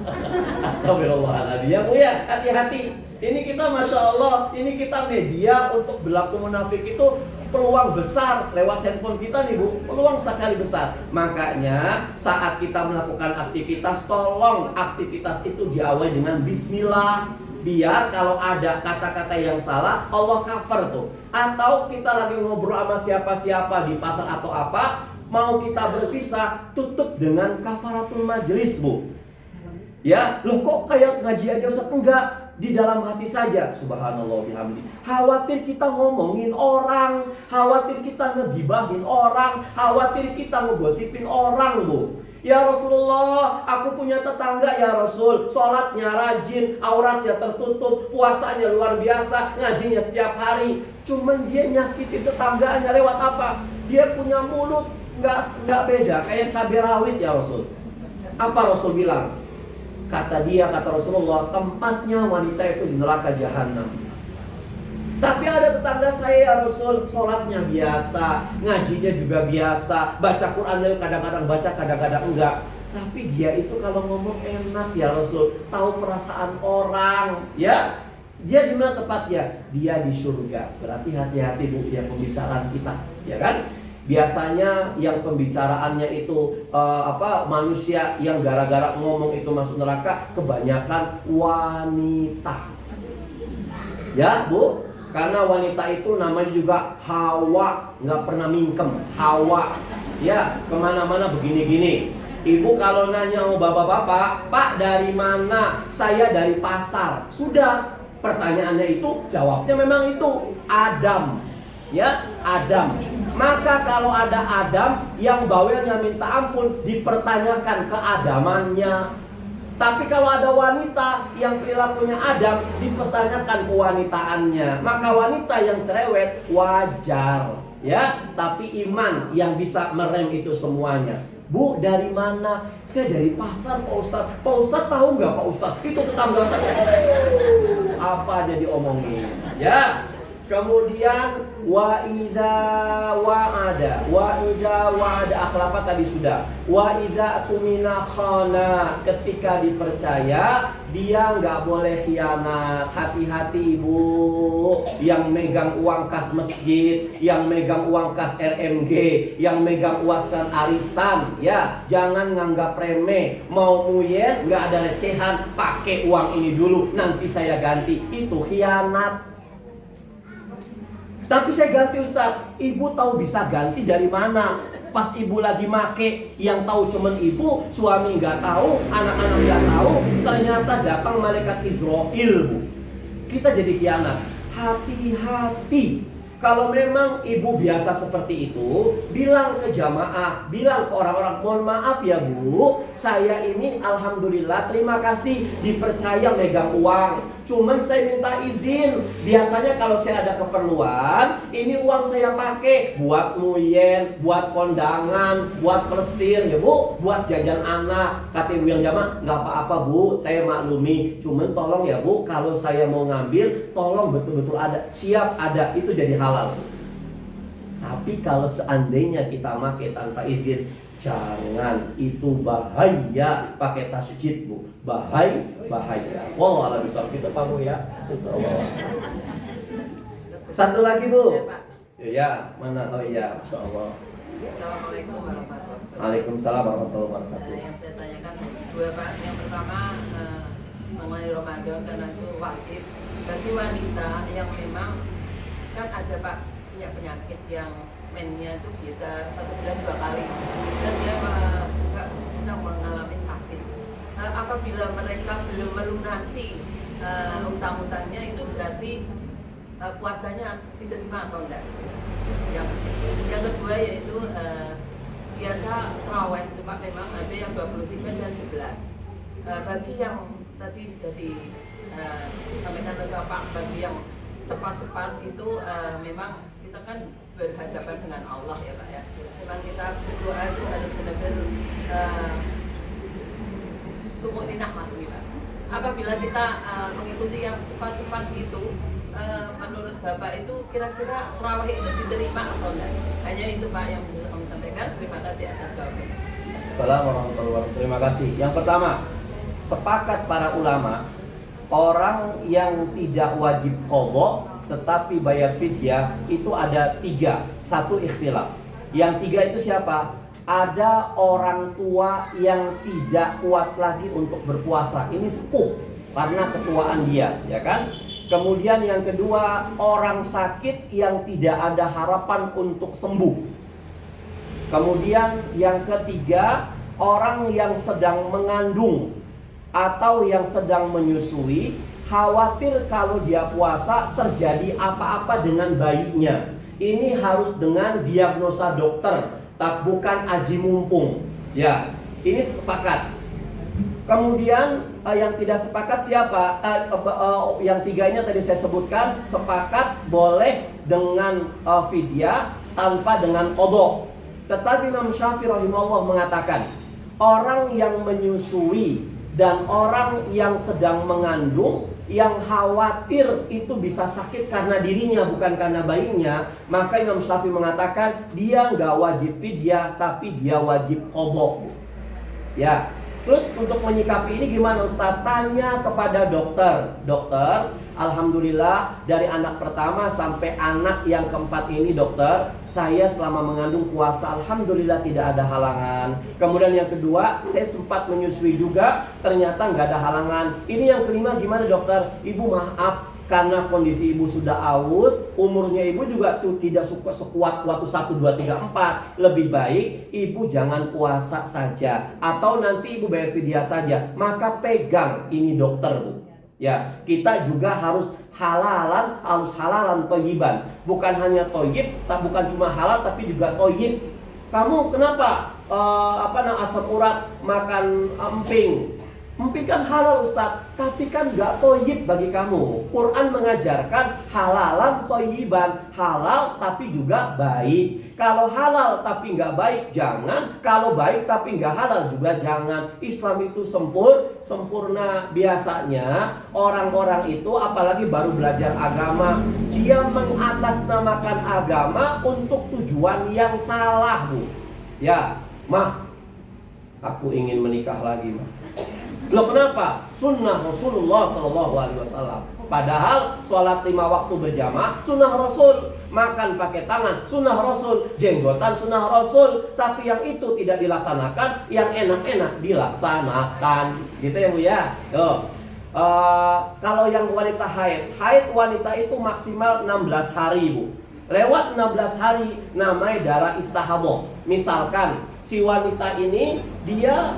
Astagfirullahaladzim ya Bu ya, hati-hati. Ini kita Masya Allah, ini kita media untuk berlaku munafik itu peluang besar lewat handphone kita nih Bu, peluang sekali besar. Makanya saat kita melakukan aktivitas, tolong aktivitas itu diawali dengan bismillah. Biar kalau ada kata-kata yang salah, Allah cover tuh. Atau kita lagi ngobrol sama siapa-siapa di pasar atau apa, mau kita berpisah, tutup dengan kafaratul majlis Bu. Ya, loh kok kayak ngaji aja Ustaz? Enggak. Di dalam hati saja, subhanallah bihamdi. Khawatir kita ngomongin orang, khawatir kita ngegibahin orang, khawatir kita ngegosipin orang Bu. Ya Rasulullah, aku punya tetangga ya Rasul, sholatnya rajin, auratnya tertutup, puasanya luar biasa, ngajinya setiap hari. Cuman dia nyakitin tetangganya lewat apa? Dia punya mulut nggak beda kayak cabai rawit ya Rasul. Apa Rasul bilang? Kata Rasulullah, tempatnya wanita itu di neraka jahanam. Tapi ada tetangga saya, ya Rasul, sholatnya biasa, ngajinya juga biasa, baca Qurannya kadang-kadang baca, kadang-kadang enggak. Tapi dia itu kalau ngomong enak ya Rasul, tahu perasaan orang, ya. Dia di mana tepatnya? Dia di surga. Berarti hati-hati Bu ya pembicaraan kita, ya kan? Biasanya yang pembicaraannya itu manusia yang gara-gara ngomong itu masuk neraka, kebanyakan wanita. Ya Bu, karena wanita itu namanya juga Hawa, nggak pernah mingkem. Hawa, ya kemana-mana begini-gini. Ibu kalau nanya sama bapak-bapak, Pak dari mana? Saya dari pasar. Sudah, pertanyaannya itu, jawabnya memang itu Adam. Ya, Adam. Maka kalau ada Adam yang bawelnya minta ampun, dipertanyakan keadamannya. Tapi kalau ada wanita yang perilakunya Adam, dipertanyakan kewanitaannya. Maka wanita yang cerewet wajar, ya. Tapi iman yang bisa merem itu semuanya. Bu, dari mana? Saya dari pasar, Pak Ustadz. Pak Ustadz tahu nggak Pak Ustadz? Itu tetangga saya. Apa jadi omongin? Ya. Kemudian wa idza wa'ada akhlak apa tadi sudah. Wa idza tumina khana, ketika dipercaya dia nggak boleh khianat. Hati-hati Ibu, yang megang uang kas masjid, yang megang uang kas RMG, yang megang uang kas arisan, ya jangan nganggap remeh. Mau muyen nggak ada recehan, pakai uang ini dulu, nanti saya ganti. Itu khianat. Tapi saya ganti Ustadz. Ibu tahu bisa ganti dari mana? Pas ibu lagi make, yang tahu cuman ibu, suami nggak tahu, anak-anak nggak tahu. Ternyata datang malaikat Israel, Bu. Kita jadi khianat. Hati-hati. Kalau memang ibu biasa seperti itu, bilang ke jamaah, bilang ke orang-orang, mohon maaf ya Bu, saya ini alhamdulillah terima kasih dipercaya megang uang. Cuman saya minta izin. Biasanya kalau saya ada keperluan, ini uang saya pakai buat muyen, buat kondangan, buat plesir ya Bu, buat jajan anak. Kata ibu yang jamaah, nggak apa-apa Bu, saya maklumi. Cuman tolong ya Bu, kalau saya mau ngambil, tolong betul-betul ada. Siap ada, itu jadi halal. Tapi kalau seandainya kita pakai tanpa izin, jangan, itu bahaya. Pakai tasjid Bu, bahaya. Wallah alam bisawab. Kita kamu ya, insyaallah. Satu lagi Bu. Ya, mana? Oh iya, insyaallah. Assalamualaikum warahmatullahi wabarakatuh. Waalaikumsalam warahmatullahi wabarakatuh. Yang saya tanyakan dua Pak. Yang pertama mengenai Ramadan, karena itu wajib bagi wanita yang memang kan ada Pak punya penyakit yang mennya itu biasa 1 bulan 2 kali dan dia juga sedang mengalami sakit. Apabila mereka belum melunasi utang-utangnya, itu berarti puasanya diterima atau enggak? Yang kedua yaitu biasa tarawih itu Pak, memang ada yang 23 dan 11. Bagi yang tadi sampaikan oleh Bapak, bagi yang cepat-cepat itu memang kita kan berhadapan dengan Allah ya Pak ya. Memang kita berdoa itu harus benar-benar tu'minah mati Pak. Apabila kita mengikuti yang cepat-cepat itu, menurut Bapak itu kira-kira tarawih itu diterima atau enggak? Hanya itu Pak yang bisa kami sampaikan. Terima kasih atas jawabannya. Assalamualaikum warahmatullahi wabarakatuh. Terima kasih. Yang pertama, sepakat para ulama, orang yang tidak wajib qadha tetapi bayar fidyah itu ada 3. Satu ikhtilaf. Yang 3 itu siapa? Ada orang tua yang tidak kuat lagi untuk berpuasa. Ini sepuh karena ketuaan dia, ya kan? Kemudian yang kedua, orang sakit yang tidak ada harapan untuk sembuh. Kemudian yang ketiga, orang yang sedang mengandung atau yang sedang menyusui, khawatir kalau dia puasa terjadi apa-apa dengan bayinya. Ini harus dengan diagnosa dokter, bukan aji mumpung. Ya, ini sepakat. Kemudian yang tidak sepakat siapa? Yang 3-nya tadi saya sebutkan, sepakat boleh dengan fidyah tanpa dengan qadha. Tetapi Imam Syafi'i rahimahullah mengatakan, orang yang menyusui dan orang yang sedang mengandung yang khawatir itu bisa sakit karena dirinya bukan karena bayinya, maka Imam Syafi'i mengatakan dia nggak wajib fidyah tapi dia wajib qadha. Ya. Terus untuk menyikapi ini gimana Ustaz? Tanya kepada dokter. Dokter, alhamdulillah dari anak pertama sampai anak yang keempat ini dokter, saya selama mengandung puasa alhamdulillah tidak ada halangan. Kemudian yang kedua, saya sempat menyusui juga, ternyata nggak ada halangan. Ini yang kelima gimana dokter? Ibu maaf, karena kondisi ibu sudah aus, umurnya ibu juga tuh tidak sekuat waktu 1, 2, 3, 4. Lebih baik ibu jangan puasa saja, atau nanti ibu bayar fidyah saja. Maka pegang ini dokter, Bu. Ya, kita juga harus halalan thayyiban. Bukan hanya thayyib, bukan cuma halal tapi juga thayyib. Kamu kenapa asam urat makan emping? Emping kan halal Ustaz, tapi kan gak thayyib bagi kamu. Quran mengajarkan halalan thayyiban, halal tapi juga baik. Kalau halal tapi gak baik jangan, kalau baik tapi gak halal juga jangan. Islam itu sempurna. Biasanya orang-orang itu apalagi baru belajar agama, dia mengatasnamakan agama untuk tujuan yang salah, Bu. Ya, Mah, aku ingin menikah lagi, Mah. Loh kenapa? Sunnah Rasulullah SAW. Padahal sholat 5 waktu berjamaah sunnah Rasul, makan pakai tangan sunnah Rasul, jenggotan sunnah Rasul. Tapi yang itu tidak dilaksanakan, yang enak-enak dilaksanakan. Gitu ya Bu ya. Kalau yang wanita haid wanita itu maksimal 16 hari Bu. Lewat 16 hari namanya darah istihadah. Misalkan si wanita ini dia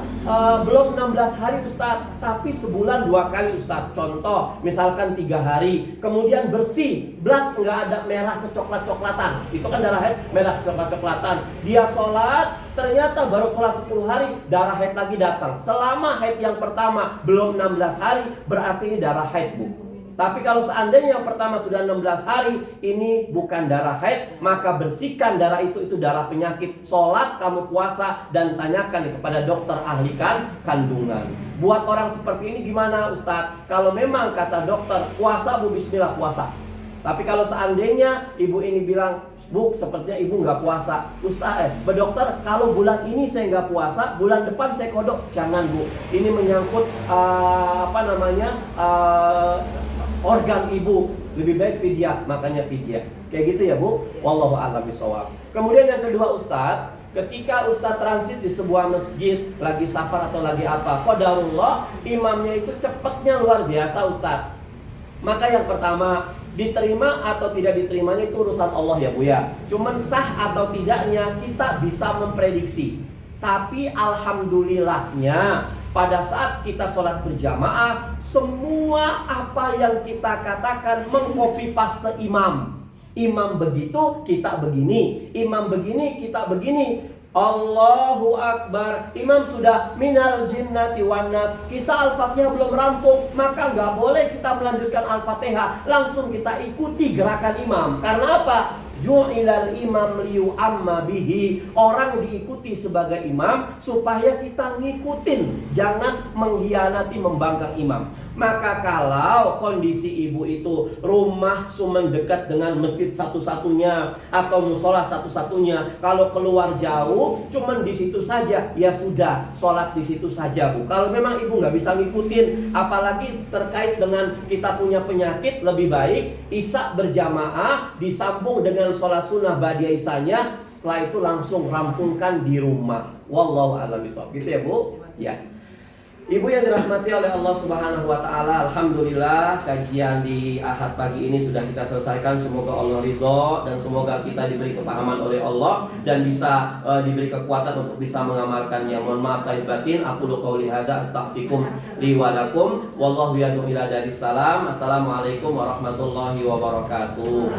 belum 16 hari Ustaz, tapi sebulan 2 kali Ustaz. Contoh, misalkan 3 hari, kemudian bersih, blas nggak ada merah kecoklat-coklatan. Itu kan darah haid, merah kecoklat-coklatan. Dia sholat, ternyata baru sholat 10 hari, darah haid lagi datang. Selama haid yang pertama belum 16 hari, berarti ini darah haid, Bu. Tapi kalau seandainya yang pertama sudah 16 hari, ini bukan darah haid, maka bersihkan darah itu darah penyakit. Sholat, kamu puasa, dan tanyakan kepada dokter ahli kandungan. Buat orang seperti ini gimana Ustadz? Kalau memang kata dokter, puasa Bu, bismillah puasa. Tapi kalau seandainya ibu ini bilang, Bu, sepertinya ibu nggak puasa, Ustaz, dokter, kalau bulan ini saya nggak puasa, bulan depan saya kodok. Jangan Bu, ini menyangkut organ ibu, lebih baik fidyah, makanya fidyah. Kayak gitu ya Bu. Wallahu a'lam bishawab. Kemudian yang kedua Ustaz, ketika Ustaz transit di sebuah masjid, lagi safar atau lagi apa, qadarullah imamnya itu cepatnya luar biasa Ustaz. Maka yang pertama, diterima atau tidak diterimanya itu urusan Allah ya Bu ya. Cuman sah atau tidaknya kita bisa memprediksi. Tapi alhamdulillahnya pada saat kita sholat berjamaah, semua apa yang kita katakan mengcopy paste imam. Imam begitu, kita begini. Imam begini, kita begini. Allahu Akbar. Imam sudah minal jinnati wan nas. Kita Al-Fatihah belum rampung, maka nggak boleh kita melanjutkan Al-Fatihah. Langsung kita ikuti gerakan imam. Karena apa? Ju'ilal imam liyu'amma bihi. Orang diikuti sebagai imam supaya kita ngikutin, jangan mengkhianati, membangkang imam. Maka kalau kondisi ibu itu rumah cuma dekat dengan masjid satu-satunya atau musola satu-satunya, kalau keluar jauh cuman di situ saja, ya sudah, sholat di situ saja Bu. Kalau memang ibu nggak bisa ngikutin, apalagi terkait dengan kita punya penyakit, lebih baik isya berjamaah disambung dengan sholat sunnah ba'da isyanya, setelah itu langsung rampungkan di rumah. Wallahu a'lam bishawab. Gitu ya Bu? Ya. Ibu yang dirahmati oleh Allah Subhanahu wa taala, alhamdulillah kajian di Ahad pagi ini sudah kita selesaikan. Semoga Allah ridho dan semoga kita diberi kepahaman oleh Allah dan bisa diberi kekuatan untuk bisa mengamalkannya. Mohon maaf lahir batin. Aqulu qouli hadza astaghfirukum li wa lakum. Wallahu yad'u ila daris salam. Assalamualaikum warahmatullahi wabarakatuh.